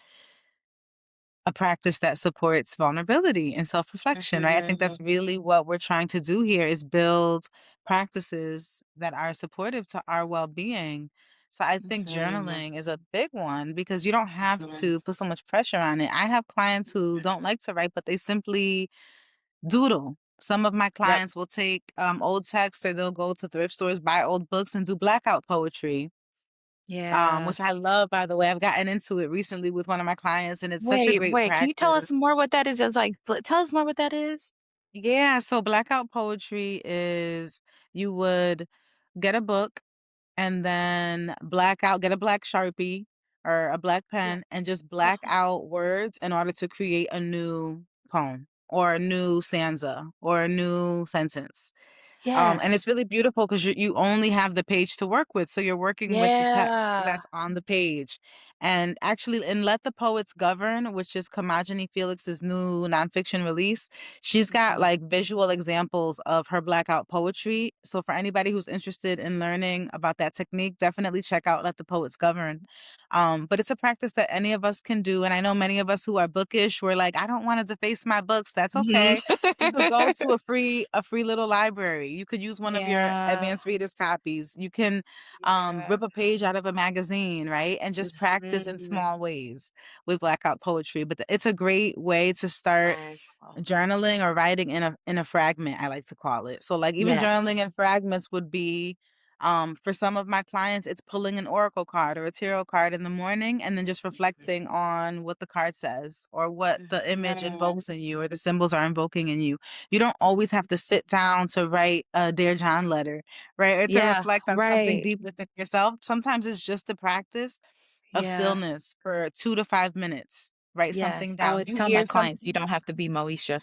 a practice that supports vulnerability and self-reflection, right? I think Mhm. that's really what we're trying to do here is build practices that are supportive to our well-being. So I think Mhm. journaling is a big one because you don't have Mhm. to put so much pressure on it. I have clients who don't like to write, but they simply doodle. Some of my Yep. clients will take old texts or they'll go to thrift stores, buy old books and do blackout poetry, Yeah. which I love, by the way. I've gotten into it recently with one of my clients and it's such a great Wait, can you tell us practice. more what that is? It's like, tell us more what that is. Yeah, so blackout poetry is you would get a book and then get a black Sharpie or a black Yeah. pen and just black out words in order to create a new poem or a new stanza or a new sentence. And Yes. it's really beautiful because you only have the page to work with. So you're working with the text Yeah. that's on the page. And actually, in Let the Poets Govern, which is Kamajani Felix's new nonfiction release, she's got Mhm. like visual examples of her blackout poetry. So for anybody who's interested in learning about that technique, definitely check out Let the Poets Govern. But it's a practice that any of us can do. And I know many of us who are bookish, we're like, I don't want to deface my books. That's Mhm. okay. You could go to a free little library. You could use one of your Yeah. advanced readers copies. You can Yeah. rip a page out of a magazine, right? And just practice in Mhm. small ways with blackout poetry. But it's a great way to start Wow. journaling or writing in a fragment, I like to call it. So like even journaling Yes. in fragments would be for some of my clients, it's pulling an oracle card or a tarot card in the morning and then just reflecting on what the card says or what the image Mhm. invokes in you or the symbols are invoking in you. You don't always have to sit down to write a Dear John letter, right? Or to Yeah, reflect on something right. deep within yourself. Sometimes it's just the practice of Yeah. stillness for 2 to 5 minutes. Write something Yes. I down. always You tell my hear clients, you something. don't have to be Moesha.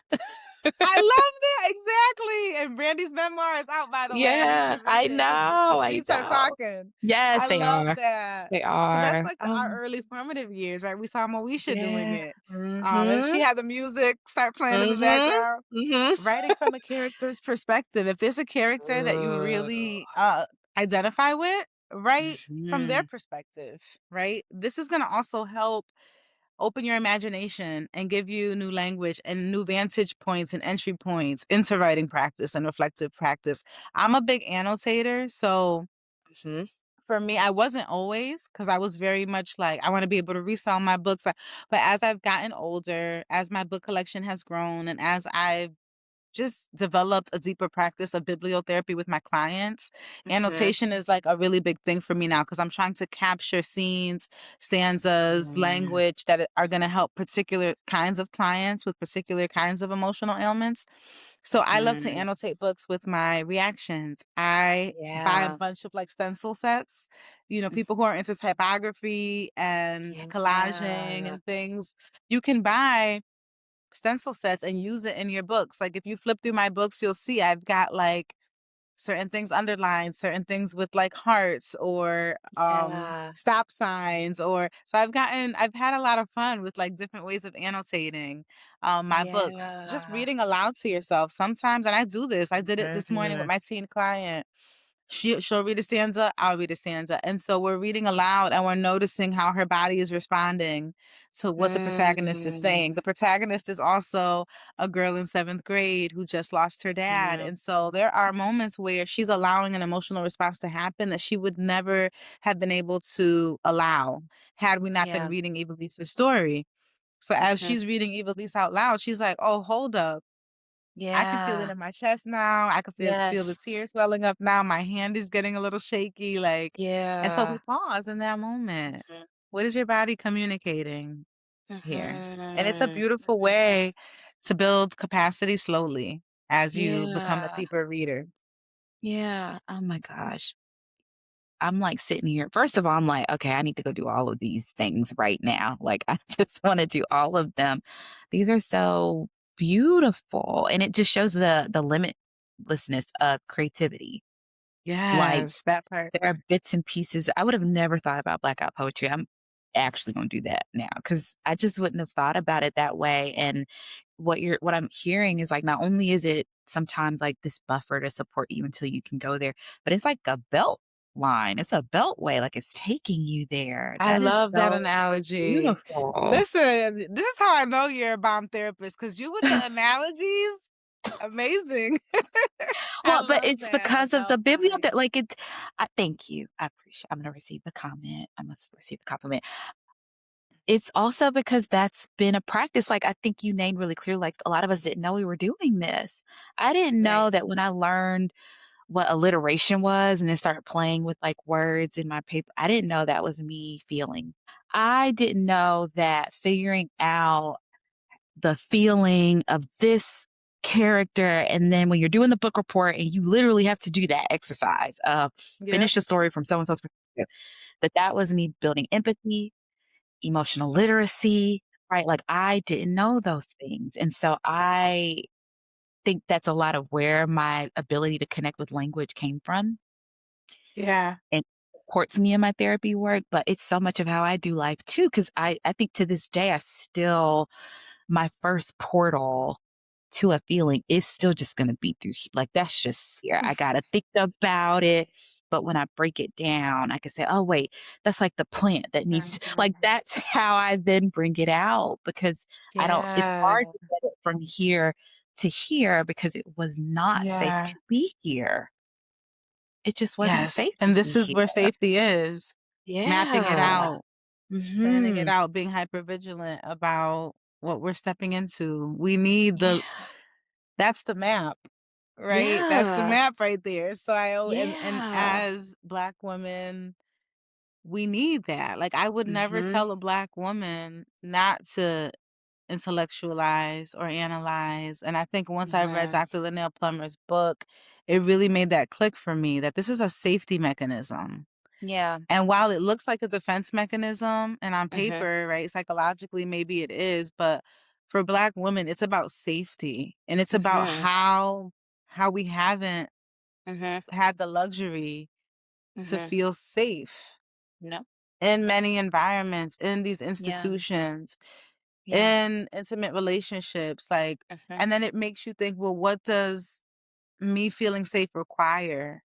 I love that, exactly, and Brandy's memoir is out, by the way, I need you Yeah, to read I it because the know, I streets are know. talking. Yes, I they love are. that. They So that's are. like our early formative years, right? We saw Moesha doing Yeah. it, and she Mhm. had the music start playing in the Mhm. background. Mhm. Writing from a character's perspective. If there's a character that you really, identify with, write from their Mhm. perspective, right? This is gonna also help open your imagination and give you new language and new vantage points and entry points into writing practice and reflective practice. I'm a big annotator, so Mhm. for me, I wasn't always because I was very much like, I want to be able to resell my books. But as I've gotten older, as my book collection has grown, and as I've just developed a deeper practice of bibliotherapy with my clients. Mhm. Annotation is like a really big thing for me now because I'm trying to capture scenes, stanzas, Mhm. language that are going to help particular kinds of clients with particular kinds of emotional ailments. So I love to Mhm. annotate books with my reactions. I buy a Yeah. bunch of like stencil sets, people who are into typography and collaging Yeah. and things. You can buy stencil sets and use it in your books. Like if you flip through my books, you'll see I've got like certain things underlined, certain things with like hearts or Yeah. stop signs or so I've had a lot of fun with like different ways of annotating my books. Just Yeah. reading aloud to yourself sometimes, and I do this. I did it this morning with Mhm. my teen client. She'll read a stanza, I'll read a stanza, and so we're reading aloud and we're noticing how her body is responding to what the protagonist is Mm. saying. The protagonist is also a girl in 7th grade who just lost her dad, Mhm. and so there are moments where she's allowing an emotional response to happen that she would never have been able to allow had we not been Yeah. reading Eva Lisa's story. So as Mhm. she's reading Eva Lisa out loud, she's like, "Oh, hold up. I can feel it Yeah. in my chest now. I can feel the Yes. tears welling up now. My hand is getting a little shaky, like, and so we Yeah. pause in that moment. Mhm. What is your body communicating here? And it's a Mhm. beautiful way to build capacity slowly as you become a Yeah. deeper reader. Yeah. Oh my gosh. I'm like sitting here. First of all, I'm like, okay, I need to go do all of these things right now. Like, I just want to do all of them. These are so beautiful. And it just shows the limitlessness of creativity. Like, Yes, that part. there are bits and pieces. I would have never thought about blackout poetry. actually gonna do that now because I just wouldn't have thought about it that way. And what I'm hearing is like not only is it sometimes like this buffer to support you until you can go there, but it's like a belt line. It's a beltway, like it's taking you there. I That is love that so analogy. beautiful. Listen, this is how I know you're a bomb therapist because you with the analogies, amazing. I Well, but love it's that, because of the belt biblio that line. like it I thank you. I appreciate I'm gonna receive the comment. I must receive the compliment. It's also because that's been a practice, like, I think you named really clear, like, a lot of us didn't know we were doing this. I didn't know Right. that when I learned what alliteration was and then started playing with, like, words in my paper, I didn't know that was me feeling. I didn't know that figuring out the feeling of this character, and then when you're doing the book report and you literally have to do that exercise of Yep. finish the story from so and so's perspective, that was me building empathy, emotional literacy, right? Like, I didn't know those things, and so I think that's a lot of where my ability to connect with language came from Yeah. and supports me in my therapy work, but it's so much of how I do life too, because I think to this day, I still my first portal to a feeling is still just gonna be through like, that's just here. I gotta think about it, but when I break it down, I can say, "Oh, wait, that's like the plant that needs" like, Mhm. that's how I then bring it out because I don't it's Yeah. hard to get it from here to here because it was not safe Yeah. to be here. It just wasn't Yes. safe to And be this is here. where safety is. Mapping it Yeah. out, planning it Mhm. out, being hypervigilant about what we're stepping into. We need Yeah. that's the map, right? That's the Yeah. map right there. So and Yeah. as Black women, we need that. Like I would never Mhm. tell a Black woman not to intellectualize or analyze. And I think once I read Mhm. Dr. Linnell Plummer's book, it really made that click for me that this is a safety mechanism. Yeah. And while it looks like a defense mechanism and on Mhm. paper, right, psychologically maybe it is, but for Black women, it's about safety and it's about Mhm. how we haven't Mhm. had the luxury to Mhm. feel safe No. in many environments, in these Yeah. institutions, Yeah. in intimate relationships, like, Mhm. and then it makes you think, well, what does me feeling safe require?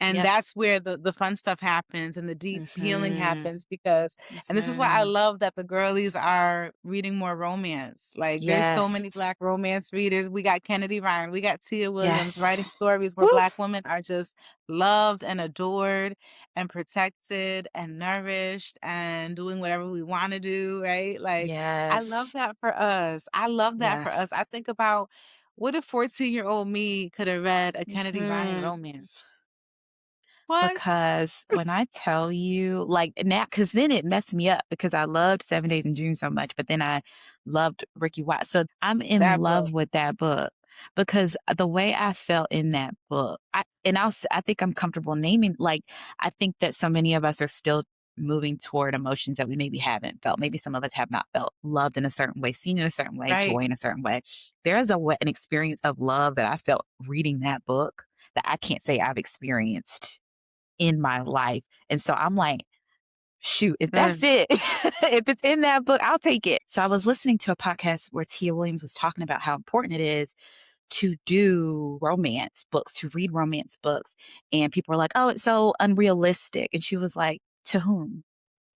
And Yep. that's where the fun stuff happens and the deep healing Mhm. happens because and this is why I Mhm. love that the girlies are reading more romance. Like there's so Yes. many Black romance readers. We got Kennedy Ryan, we got Tia Williams Yes. writing stories where Woo. Black women are just loved and adored and protected and nourished and doing whatever we want to do, right? Like I love Yes. that for us. I love that for us. Yes. I think about what if 14-year-old me could have read a Kennedy Ryan Mhm. romance? What? Because when I tell you, like now, because then it messed me up because I loved 7 Days in June so much, but then I loved Ricky White. So I'm in That love book. with that book because the way I felt in that book, I think I'm comfortable naming, like, I think that so many of us are still moving toward emotions that we maybe haven't felt. Maybe some of us have not felt loved in a certain way, seen in a certain way, joy Right. in a certain way. There is an experience of love that I felt reading that book that I can't say I've experienced in my life. And so I'm like, shoot, if that's Mm, it, if it's in that book, I'll take it. So I was listening to a podcast where Tia Williams was talking about how important it is to do romance books, to read romance books. And people were like, oh, it's so unrealistic. And she was like, to whom?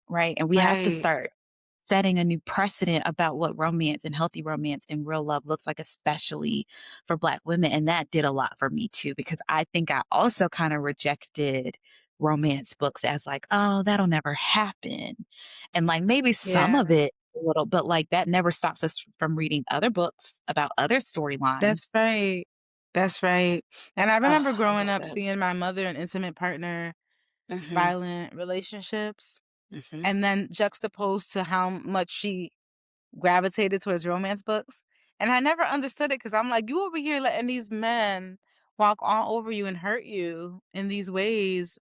Right? And we have to right. start setting a new precedent about what romance and healthy romance and real love looks like, especially for Black women. And that did a lot for me too, because I think I also kind of rejected romance books as like, oh, that'll never happen. And like maybe some of Yeah. it a little, but like that never stops us from reading other books about other That's storylines. right. That's right. And I Oh, remember I growing love up that. seeing my mother in intimate partner Hmm. violent relationships Hmm. and then juxtaposed to how much she gravitated towards romance books, and I never understood it because 'cause I'm like, "You over here letting these men walk all over you and hurt you in these ways,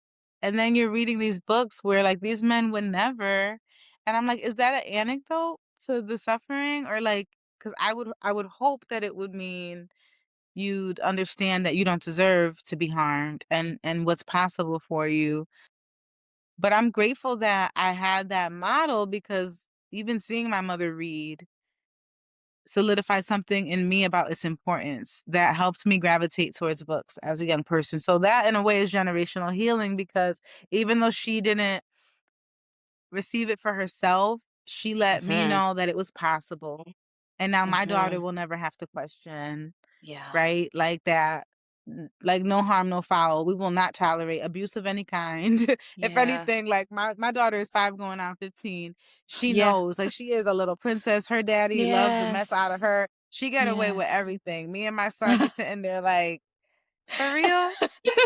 and then you're reading these books where, like, these men would never," and I'm like, "Is that an anecdote to the suffering?" Or, like, because I would hope that it would mean you'd understand that you don't deserve to be harmed and what's possible for you. But I'm grateful that I had that model because even seeing my mother read solidified something in me about its importance that helped me gravitate towards books as a young person. So that in a way is generational healing because even though she didn't receive it for herself, she let me Mhm. know that it was possible. And now my daughter Mhm. will never have to question, Yeah. right? Like that, like no harm, no foul. We will not tolerate abuse of any kind. If Yeah. anything, like my daughter is 5 going on 15. She Yeah. knows, like she is a little princess. Her daddy loved the mess out of Yes. her. She get away with Yes. everything. Me and my son be sitting there like, for real?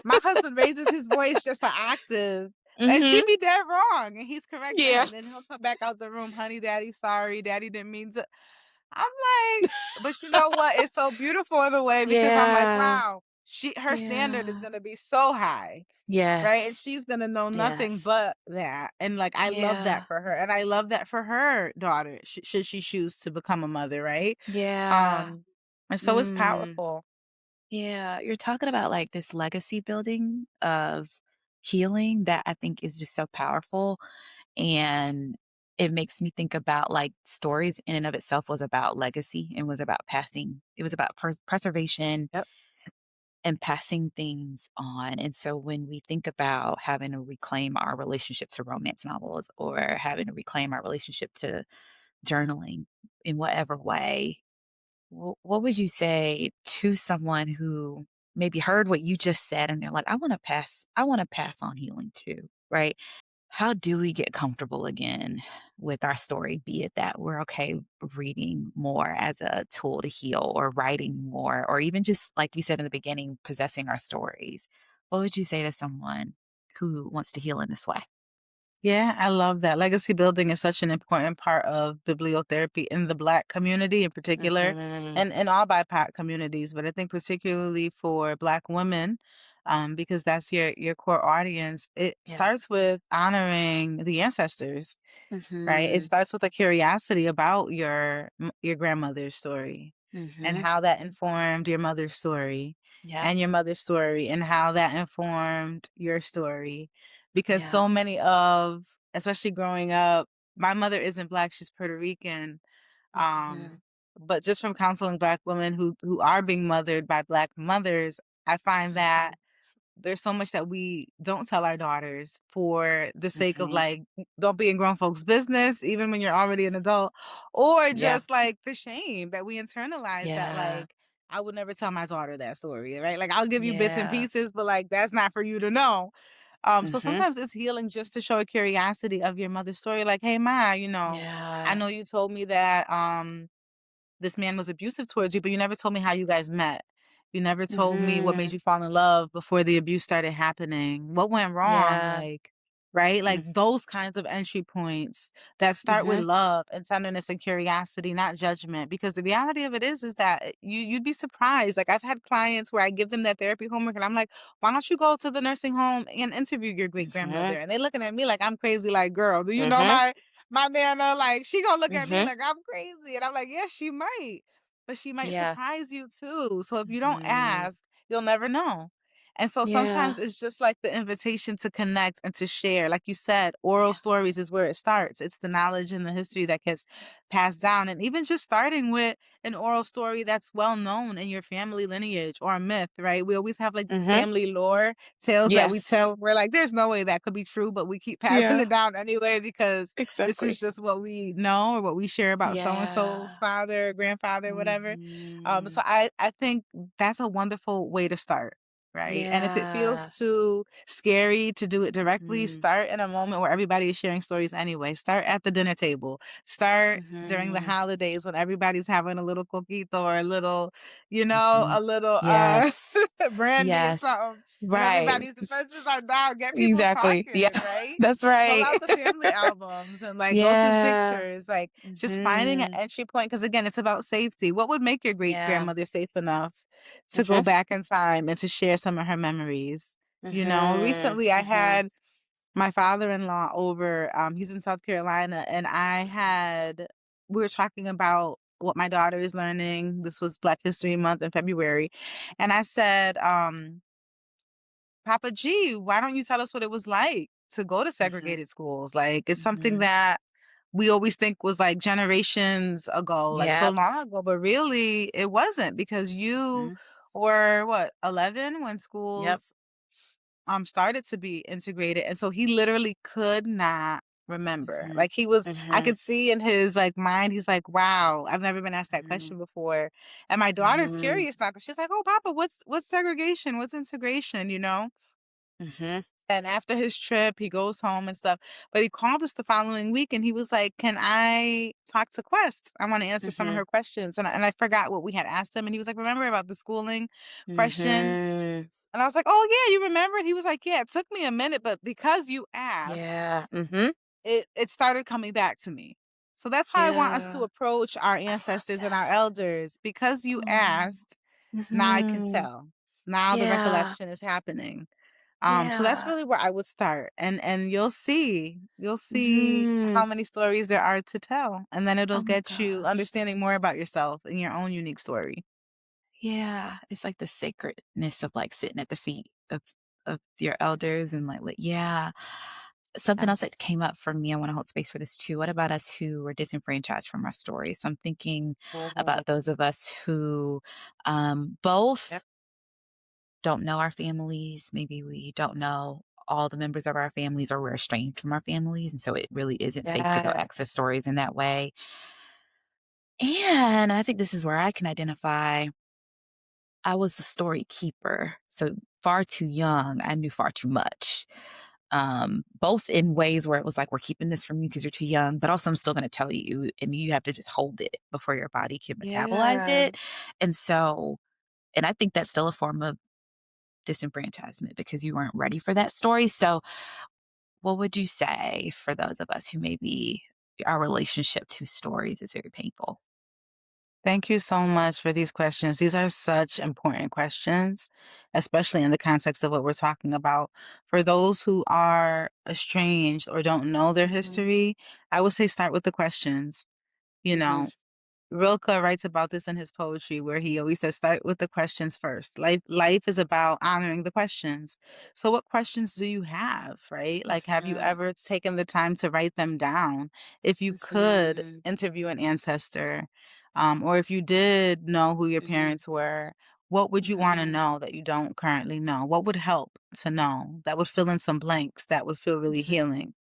My husband raises his voice just an octave, and she Mhm. be dead wrong, and he's correcting her, Yeah. and then he'll come back out the room, "Honey, daddy, sorry, daddy didn't mean to." I'm like, but you know what? It's so beautiful in a way because I'm like, Yeah. wow, her standard is Yeah. gonna be so high, right? And Yes. she's gonna know nothing Yes. but that. And like I love that Yeah. for her. And I love that for her daughter, should she choose to become a mother, right? Yeah. Um, and so it's Mm. powerful. Yeah, you're talking about, like, this legacy building of healing that I think is just so powerful, and it makes me think about, like, stories in and of itself was about legacy and was about passing it was about preservation Yep. and passing things on, and so when we think about having to reclaim our relationship to romance novels or having to reclaim our relationship to journaling in whatever way, what would you say to someone who maybe heard what you just said and they're like, I want to pass on healing too, right? How do we get comfortable again with our story? Be it that we're okay reading more as a tool to heal or writing more, or even just like we said in the beginning, possessing our stories. What would you say to someone who wants to heal in this way? Yeah, I love that. Legacy building is such an important part of bibliotherapy in the Black community in particular, Hmm. and in all BIPOC communities, but I think particularly for Black women, because that's your core audience. It Yeah. starts with honoring the ancestors, right? It Hmm. starts with a curiosity about your grandmother's story and Hmm. how that informed your mother's story Yeah. and your mother's story and how that informed your story. Because Yeah. so many of, especially growing up, my mother isn't Black, she's Puerto Rican. Um, Hmm. but just from counseling Black women who are being mothered by Black mothers, I find that Hmm. there's so much that we don't tell our daughters for the sake of Hmm. like, don't be in grown folks' business, even when you're already an adult, or Yeah. just like the shame that we internalize that Yeah. like, I would never tell my daughter that story, right? Like I'll give you bits and Yeah. pieces, but like that's not for you to know. So Mhm. sometimes it's healing just to show a curiosity of your mother's story. Like, hey Ma, I Yeah. know you told me that this man was abusive towards you, but you never told me how you guys met. You never told me what made Mhm. you fall in love before the abuse started happening. What went wrong? Yeah. Like, right? Like Mm. those kinds of entry points that start with Mhm. love and tenderness and curiosity, not judgment. Because the reality of it is that you'd be surprised. Like I've had clients where I give them that therapy homework and I'm like, why don't you go to the nursing home and interview your great Mhm. grandmother? And they looking at me like I'm crazy, like, girl, do you know Mhm. my nana, like, she gonna look at me Mhm. like I'm crazy, and I'm like, "Yes, she might, but she might Yeah. surprise you too, so if you don't Mhm. ask, you'll never know." And so Yeah. sometimes it's just like the invitation to connect and to share. Like you said, oral Yeah. stories is where it starts. It's the knowledge and the history that gets passed down, and even just starting with an oral story that's well known in your family lineage or a myth, right? We always have, like, Mhm. family lore tales that we Yes. tell. We're like, "There's no way that could be true," but we keep passing Yeah. it down anyway because this is Exactly. just what we know or what we share about so and so's Yeah. father, grandfather, whatever. So Mhm. I think that's a wonderful way to start, right? And if it Yeah. feels too scary to do it directly, Mhm. start in a moment where everybody is sharing stories anyway. Start at the dinner table. Start during the Mhm. holidays when everybody's having a little coquito or a little, Mhm. a little Yes. brandy or Yes. something, and Right. everybody's defenses are down. Get people Exactly. Yeah. talking, right? That's Pull right. out the family albums and like go through Yeah. pictures, like just finding an Mhm. entry point. Because again, it's about safety. What would make your great Yeah. grandmother safe enough to go Mhm. back in time and to share some of her memories? Mhm. Recently I Mhm. had my father-in-law over. He's in South Carolina, and we were talking about what my daughter is learning. This was Black History Month in February, and I said, Papa G, why don't you tell us what it was like to go to Mhm. segregated schools. Like, it's something Mhm. that we always think was like generations ago, like so Yep. long ago, but really it wasn't because you Mhm. were what, 11 when Yep. schools started to be integrated. And so he literally could not remember. Mhm. Like, I Mhm. could see in his like mind, he's like, wow, I've never been asked that Mhm. question before. And my daughter's Mhm. curious now because she's like, oh, Papa, what's segregation? What's integration? You know? Mhm. And after his trip, he goes home and stuff. But he called us the following week and he was like, can I talk to Quest? I want to answer some of Mhm. her questions. And I forgot what we had asked him. And he was like, remember about the schooling question? Mhm. And I was like, oh, yeah, you remember? And he was like, yeah, it took me a minute, but because you asked, Yeah. Mhm. it started coming back to me. So that's how I want us to Yeah. approach our I love ancestors and our that. elders. Because you Oh. asked, now I can Mhm. tell. Now the Yeah. recollection is happening. So that's Yeah. really where I would start, and you'll see how Mhm. many stories there are to tell, and then it'll Oh my get you gosh. understanding more about yourself and your own unique story. Yeah, it's like the sacredness of, like, sitting at the feet of your elders and, like, yeah. Something else that Yes. came up for me, I wanna hold space for this too. What about us who were disenfranchised from our stories? So I'm thinking Oh, about those of us who, yep. both don't know our families, maybe we don't know all the members of our families or we're estranged from our families, and so it really isn't safe to go access Yes. stories in that way. And I think this is where I can identify I was the story keeper. So far too young, I knew far too much. Both in ways where it was like, we're keeping this from you because you're too young, but also I'm still going to tell you, and you have to just hold it before your body can metabolize Yeah. it. And so, and I think that's still a form of disenfranchisement because you weren't ready for that story. So, what would you say for those of us who maybe our relationship to stories is very painful? Thank you so much for these questions. These are such important questions, especially in the context of what we're talking about. For those who are estranged or don't know their Mhm, history, I would say start with the questions. You mhm, know, Rilke writes about this in his poetry where he always says, start with the questions first. Life is about honoring the questions. So what questions do you have, right? Like, have you mhm, ever taken the time to write them down? If you could mhm, interview an ancestor, or if you did know who your mhm, parents were, what would you want to mhm, know that you don't currently know? What would help to know that would fill in some blanks that would feel really mhm, healing?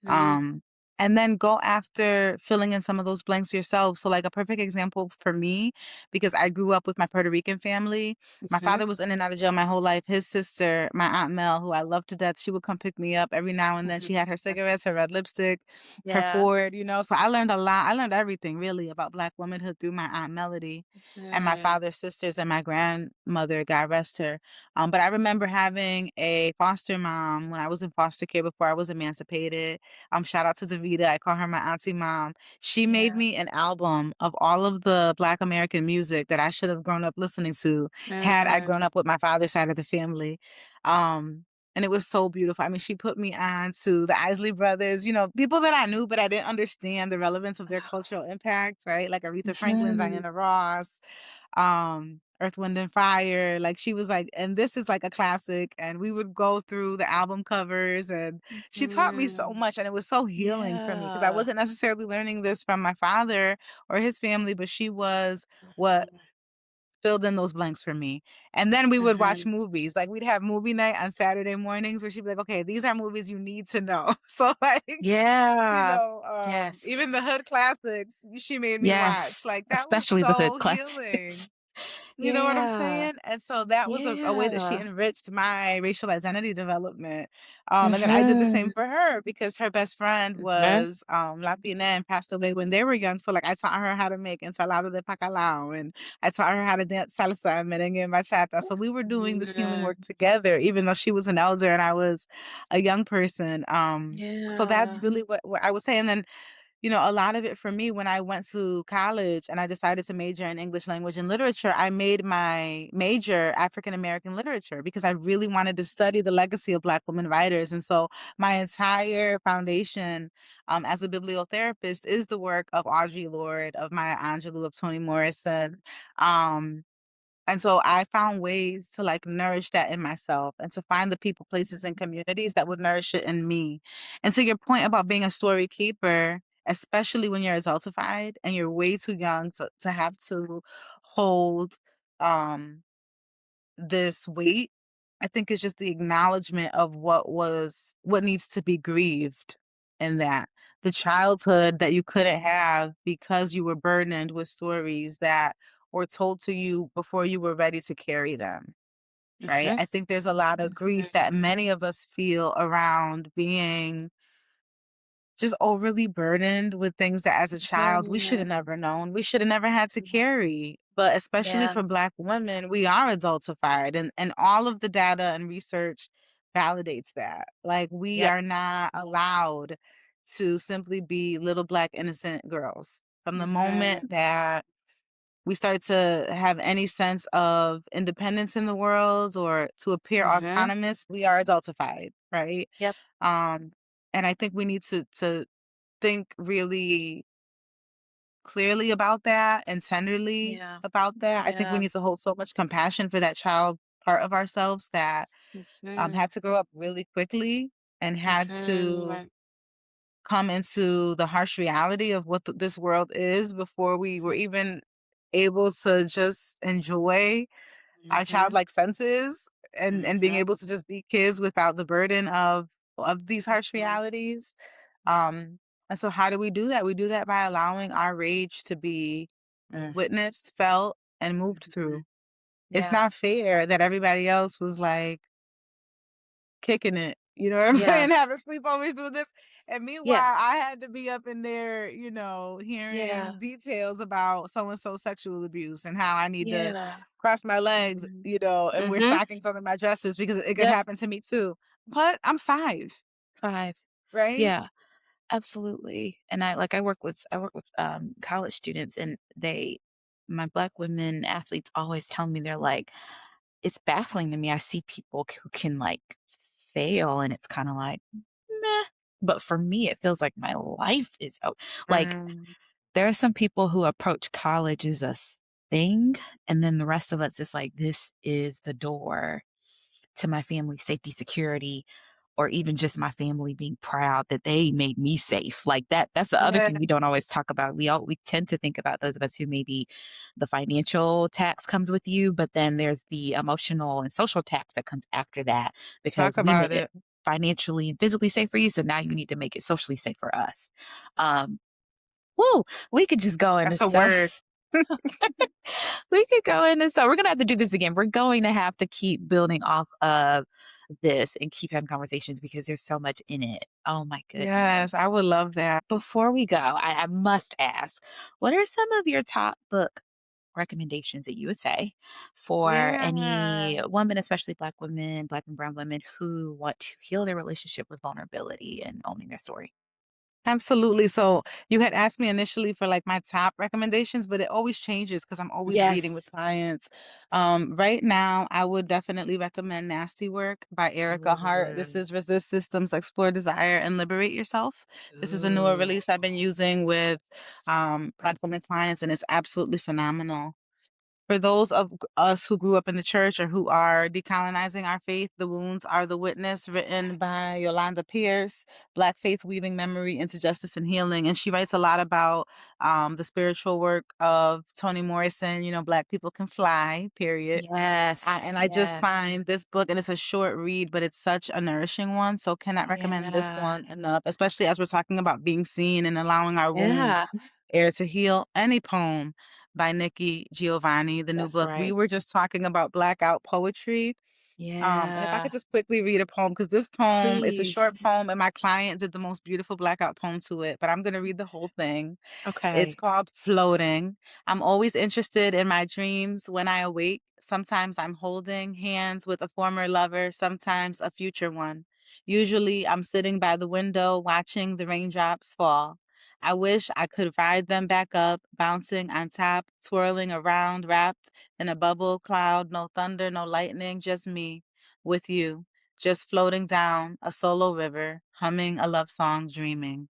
mhm, Um, and then go after filling in some of those blanks yourself. So, like a perfect example for me, because I grew up with my Puerto Rican family. My mhm, father was in and out of jail my whole life. His sister, my Aunt Mel, who I love to death, she would come pick me up every now and then. mhm. She had her cigarettes, her red lipstick, her Yeah. Ford. So I learned a lot. I learned everything really about Black womanhood through my Aunt Melody and my Mhm, father's sisters and my grandmother, God rest her. But I remember having a foster mom when I was in foster care before I was emancipated. Shout out to Davita. I call her my auntie mom. She made yeah. me an album of all of the Black American music that I should have grown up listening to had I grown Mm, up with my father's side of the family. Um, and it was so beautiful. I mean, she put me on to the Isley Brothers, people that I knew, but I didn't understand the relevance of their cultural impact, right? Like Aretha Franklin, mhm, Diana Ross, Earth, Wind and Fire. Like she was like, and this is like a classic. And we would go through the album covers and she taught me so mhm. much and it was so healing for me because I Yeah. wasn't necessarily learning this from my father or his family, but she was what Mhm, filled in those blanks for me. And then we would watch mhm. movies. Like we'd have movie night on Saturday mornings where she'd be like, okay, these are movies you need to know. So like, Yeah. even Yes. the hood classics she made me watch. Yes. Like that was Especially the hood so classics. healing. You know what I'm Yeah. saying? And so that was a way that she Yeah. enriched my racial identity development. And then I did the Mhm, same for her because her best friend mhm. was Latina and passed away when they were young. So like I taught her how to make ensalada de pacalao and I taught her how to dance salsa and merengue and bachata. So we were doing this healing Mhm. work together, even though she was an elder and I was a young person. So that's Yeah. really what I would say. And then a lot of it for me when I went to college and I decided to major in English language and literature, I made my major African American literature because I really wanted to study the legacy of Black women writers. And so my entire foundation as a bibliotherapist is the work of Audre Lorde, of Maya Angelou, of Toni Morrison. Um, And so I found ways to like nourish that in myself and to find the people, places, and Mhm. communities that would nourish it in me. And to your point about being a story keeper, especially when you're adultified and you're way too young to have to hold um this weight, I think is just the acknowledgement of what needs to be grieved in that. The childhood that you couldn't have because you were burdened with stories that were told to you before you were ready to carry them, right? Mhm. I think there's a lot of grief that many of us feel around being just overly burdened with things that as a child we should Mhm. have never known. We should have never had to carry. But especially Yeah. for Black women, we are adultified and all of the data and research validates that. Like we Yep. are not allowed to simply be little Black innocent girls. From the Mhm. moment that we start to have any sense of independence in the world or to appear Mhm. autonomous, we are adultified, right? Yep. Um, and I think we need to think really clearly about that and tenderly Yeah. about that. I think we Yeah. need to hold so much compassion for that child part of ourselves that Mhm. had to grow up really quickly and had to Mhm. come into the harsh reality of what this world is before we were even able to just enjoy our Mhm. childlike senses and being Mhm. able to just be kids without the burden of these harsh Mhm. realities. And so how do we do that? We do that by allowing our rage to be Mm. witnessed, felt, and moved Mhm. through. It's Yeah. not fair that everybody else was like kicking it, you know what I'm Yeah. saying? Having sleepovers doing this. And Yeah. meanwhile, I had to be up in there, Yeah. hearing details about so and so sexual abuse and how I need to Yeah. cross my legs, Mhm. and wear Mhm. stockings under my dresses because it could Yep. happen to me too. But I'm 5, 5. right? Yeah. Absolutely. And I work with college students, and my Black women athletes always tell me, they're like, it's baffling to me. I see people who can like fail, and it's kind of like meh. But for me, it feels like my life is out. Like Mm, there are some people who approach college as thing, and then the rest of us is like, this is the door to my family's safety, security, or even just my family being proud that they made me safe. Like that's the other yeah, thing we don't always talk about. We tend to think about those of us who maybe the financial tax comes with you, but then there's the emotional and social tax that comes after that, talk because we made about it it. financially and physically safe for you. So now you need to make it socially safe for us. Um, woo, we could just go into That's a so word. we could go into so we're gonna have to do this again. We're going to have to keep building off of this and keep having conversations because there's so much in it. Oh my goodness. Yes, I would love that. Before we go, I must ask, what are some of your top book recommendations that you would say for Yeah. any women, especially Black women, Black and Brown women who want to heal their relationship with vulnerability and owning their story? Absolutely. So you had asked me initially for like my top recommendations, but it always changes because I'm always reading with Yes. clients. Right now, I would definitely recommend Nasty Work by Erica Hart. This Ooh. is Resist Systems, Explore Desire, and Liberate Yourself. This is a newer Ooh. release I've been using with Black women clients, and it's absolutely phenomenal. For those of us who grew up in the church or who are decolonizing our faith, The Wounds Are the Witness, written by Yolanda Pierce, Black Faith Weaving Memory into Justice and Healing. And she writes a lot about the spiritual work of Toni Morrison, Black People Can Fly, period. And Yes. I just Yes. find this book, and it's a short read, but it's such a nourishing one. So cannot recommend this Yeah. one enough, especially as we're talking about being seen and allowing our wounds Yeah. air to heal. Any poem by Nikki Giovanni, the new That's book. We right. were just talking about blackout poetry. And if I Yeah. could just quickly read a poem, because this poem, it's a short Please. poem, and my client did the most beautiful blackout poem to it, but I'm going to read the whole thing. It's Okay. called Floating. I'm always interested in my dreams when I awake. Sometimes I'm holding hands with a former lover, sometimes a future one. Usually I'm sitting by the window watching the raindrops fall. I wish I could ride them back up, bouncing on top, twirling around, wrapped in a bubble cloud, no thunder, no lightning, just me with you, just floating down a solo river, humming a love song, dreaming.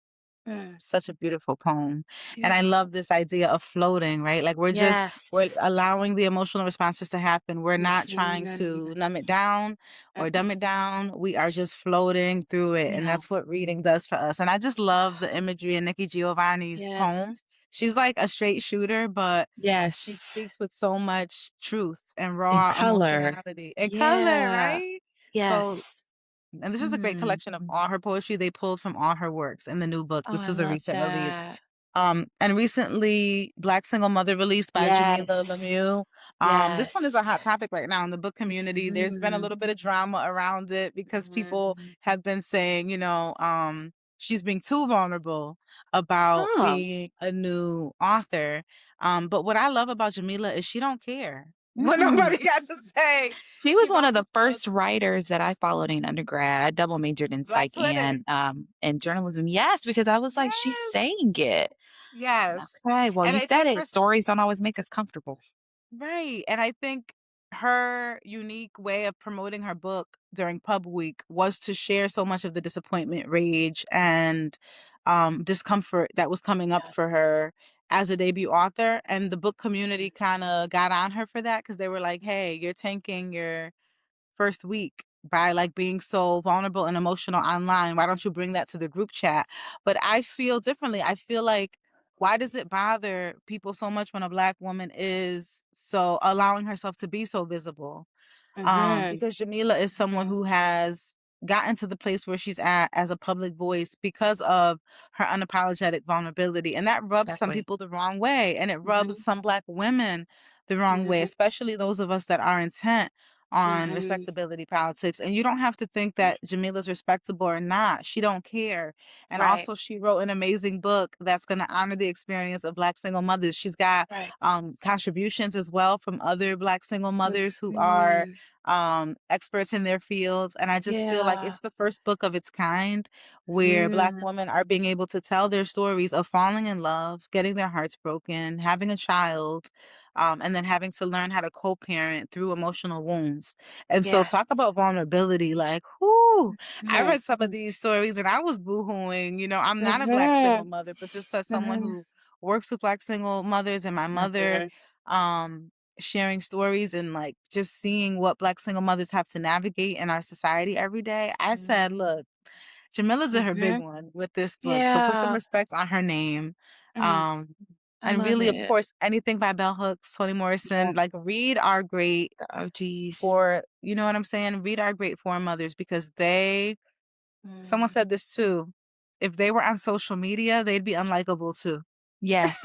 Such a beautiful poem. And I Yeah. love this idea of floating, right? Like we're Yes. allowing the emotional responses to happen. We're not trying Mhm. to numb it down or Mm-mm. dumb it down. We are just floating through it. And Yeah. that's what reading does for us. And I just love the imagery in Nikki Giovanni's Yes. poems. She's like a straight shooter, but she Yes. speaks with so much truth and And raw color. emotionality and color, Yeah. right? So Yes. and this is a great Mm. collection of all her poetry they pulled from all her works in the new book. Oh, This I is a love recent release. that. And recently, Black Single Mother released by Jamila Yes. Lemieux. This one is a Yes. hot topic right now in the book community. There's been a Mhm. little bit of drama around it because people Mhm. have been saying, she's being too vulnerable about Oh. being a new author. But what I love about Jamila is she don't care what Mm-mm. nobody got to say. She She was one wrote of the this book, first writers that I followed in undergrad. I double majored in Black psych Twitter. and journalism. Yes, because I was like, she's Yes. saying it. Yes. Okay, well, And you I said think it. Stories don't always make us comfortable. right. And I think her unique way of promoting her book during Pub Week was to share so much of the disappointment, rage, and discomfort that was coming up Yeah. for her as a debut author. And the book community kind of got on her for that because they were like, hey, you're tanking your first week by like being so vulnerable and emotional online. Why don't you bring that to the group chat? But I feel differently. I feel like why does it bother people so much when a Black woman is so allowing herself to be so visible? Mhm. Because Jamila is someone Mhm. who has gotten to the place where she's at as a public voice because of her unapologetic vulnerability. And that rubs some Exactly. people the wrong way. And it rubs Mhm. some Black women the wrong way, Mhm. especially those of us that are intent on Mhm. respectability politics. And you don't have to think that Jamila's respectable or not. She don't care. And Right. also she wrote an amazing book that's going to honor the experience of Black single mothers. She's got Right. contributions as well from other Black single mothers who are Mhm. experts in their fields. And I just feel like Yeah. it's the first book of its kind where Black Mhm. women are being able to tell their stories of falling in love, getting their hearts broken, having a child, and then having to learn how to co-parent through emotional wounds. And so Yes. talk about vulnerability, like, whoo, I Mhm. read some of these stories and I was boohooing, I'm not a Black single Mhm. mother, but just as someone Mhm. who works with Black single mothers and my mother, Mhm. um, sharing stories and like just seeing what Black single mothers have to navigate in our society every day, I said, Mhm. look, Jamila's in her big Mhm. one with this book. So put some Yeah. respect on her name. Mm. Um, I and love really, of it. course, anything by Bell Hooks, Toni Yeah. Morrison, like read our great The OGs. for, you know what I'm saying? Read our great foremothers because someone Mm. said this too. If they were on social media, they'd be unlikable too. Yes.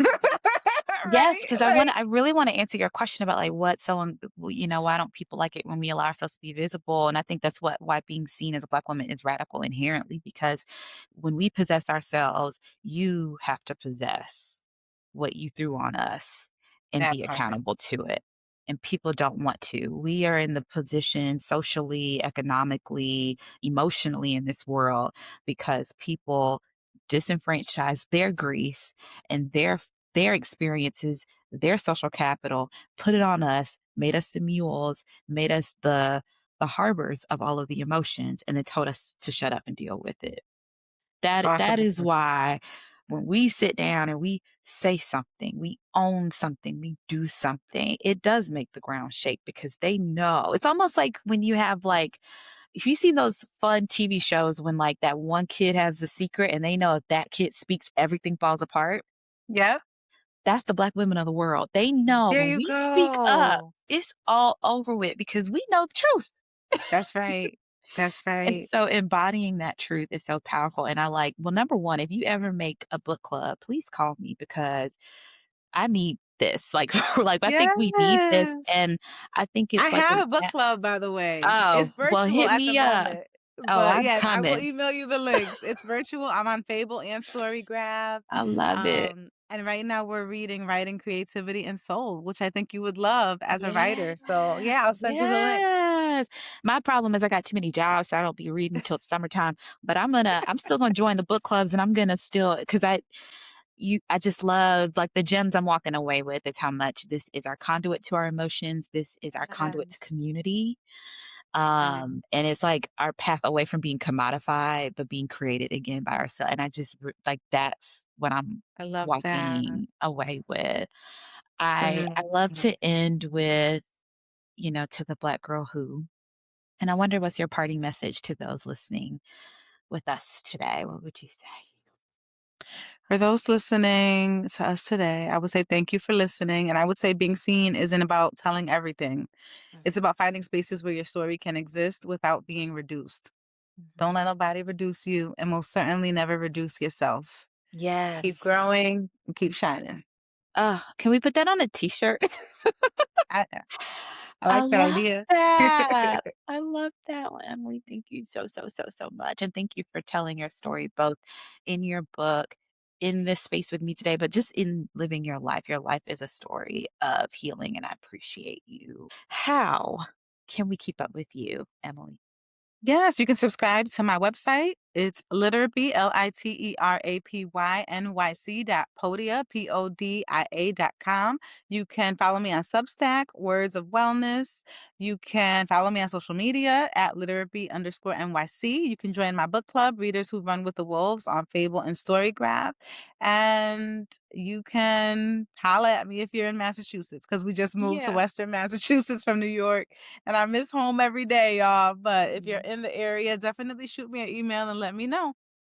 Yes, Right? because Like I really wanna answer your question about, like, what someone why don't people like it when we allow ourselves to be visible, and I think that's why being seen as a Black woman is radical inherently, because when we possess ourselves, you have to possess what you threw on us and that be part. accountable to it, and people don't want to. We are in the position socially, economically, emotionally in this world because people disenfranchise their grief and their experiences, their social capital, put it on us, made us the mules, made us the harbors of all of the emotions, and then told us to shut up and deal with it. Talk That about is it. why when we sit down and we say something, we own something, we do something, it does make the ground shake because they know. It's almost like when you have like if you see those fun TV shows when like that one kid has the secret and they know if that kid speaks, everything falls apart. Yep. That's the Black women of the world. They know There when you we speak up, go. it's all over with because we know the truth. That's right. That's And right. so embodying that truth is so powerful. And I like, well, number one, if you ever make a book club, please call me because I need this. Like, like I think we need this. Yes. And I think I it's like have an a book club, by the way. oh, It's well, virtual hit at the me up. moment. Oh, But I'm yes, I will coming. email you the links. It's virtual. I'm on Fable and Storygraph. I love it. And right now we're reading Writing Creativity and Soul, which I think you would love as a Yeah. writer. So yeah, I'll send you the links. Yes. My problem is I got too many jobs, so I don't be reading till summertime. But I'm still gonna join the book clubs and I'm gonna still because I just love like the gems I'm walking away with is how much this is our conduit to our emotions. This is our conduit to Yes. community. Right. And it's like our path away from being commodified, but being created again by ourselves. And I just like that's what I'm I love that. walking away with. I love Mhm. to end with, to the Black girl who, and I wonder what's your parting message to those listening with us today? What would you say? For those listening to us today, I would say thank you for listening. And I would say being seen isn't about telling everything. It's Mhm, about finding spaces where your story can exist without being reduced. Don't mhm. let nobody reduce you, and most certainly never reduce yourself. Keep Yes. growing and keep shining. Oh, can we put that on a t-shirt? I, I I like that love idea. that. I love that one, Emily. Thank you so, so, so, so much. And thank you for telling your story both in your book, in this space with me today, but just in living your life. Your life is a story of healing, and I appreciate you. How can we keep up with you, Emily? Yes, you can subscribe to my website. It's Literapy, LITERAPYNYC podia.com. You can follow me on Substack, Words of Wellness. You can follow me on social media at Literapy_NYC. You can join my book club, Readers Who Run with the Wolves, on Fable and Storygraph. And you can holla at me if you're in Massachusetts, because we just moved to Yeah. Western Massachusetts from New York. And I miss home every day, y'all. But if you're Mhm. in the area, definitely shoot me an email and let me know.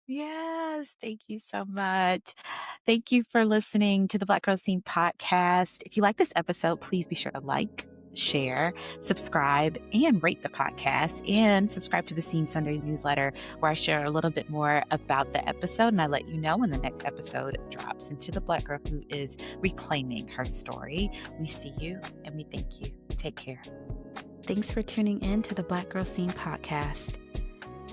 Yes, thank you so much. Thank you for listening to the Black Girl Scene podcast. If you like this episode, please be sure to like, share, subscribe, and rate the podcast. And subscribe to the Scene Sunday newsletter, where I share a little bit more about the episode and I let you know when the next episode drops. And to the Black girl who is reclaiming her story, we see you and we thank you. Take care. Thanks for tuning in to the Black Girl Scene podcast.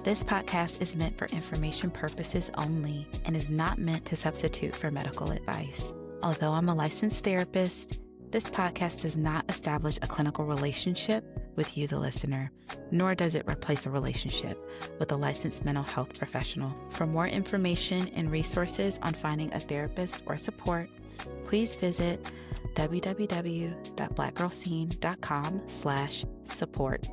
This podcast is meant for information purposes only and is not meant to substitute for medical advice. Although I'm a licensed therapist, this podcast does not establish a clinical relationship with you, the listener, nor does it replace a relationship with a licensed mental health professional. For more information and resources on finding a therapist or support, please visit www.blackgirlscene.com/support.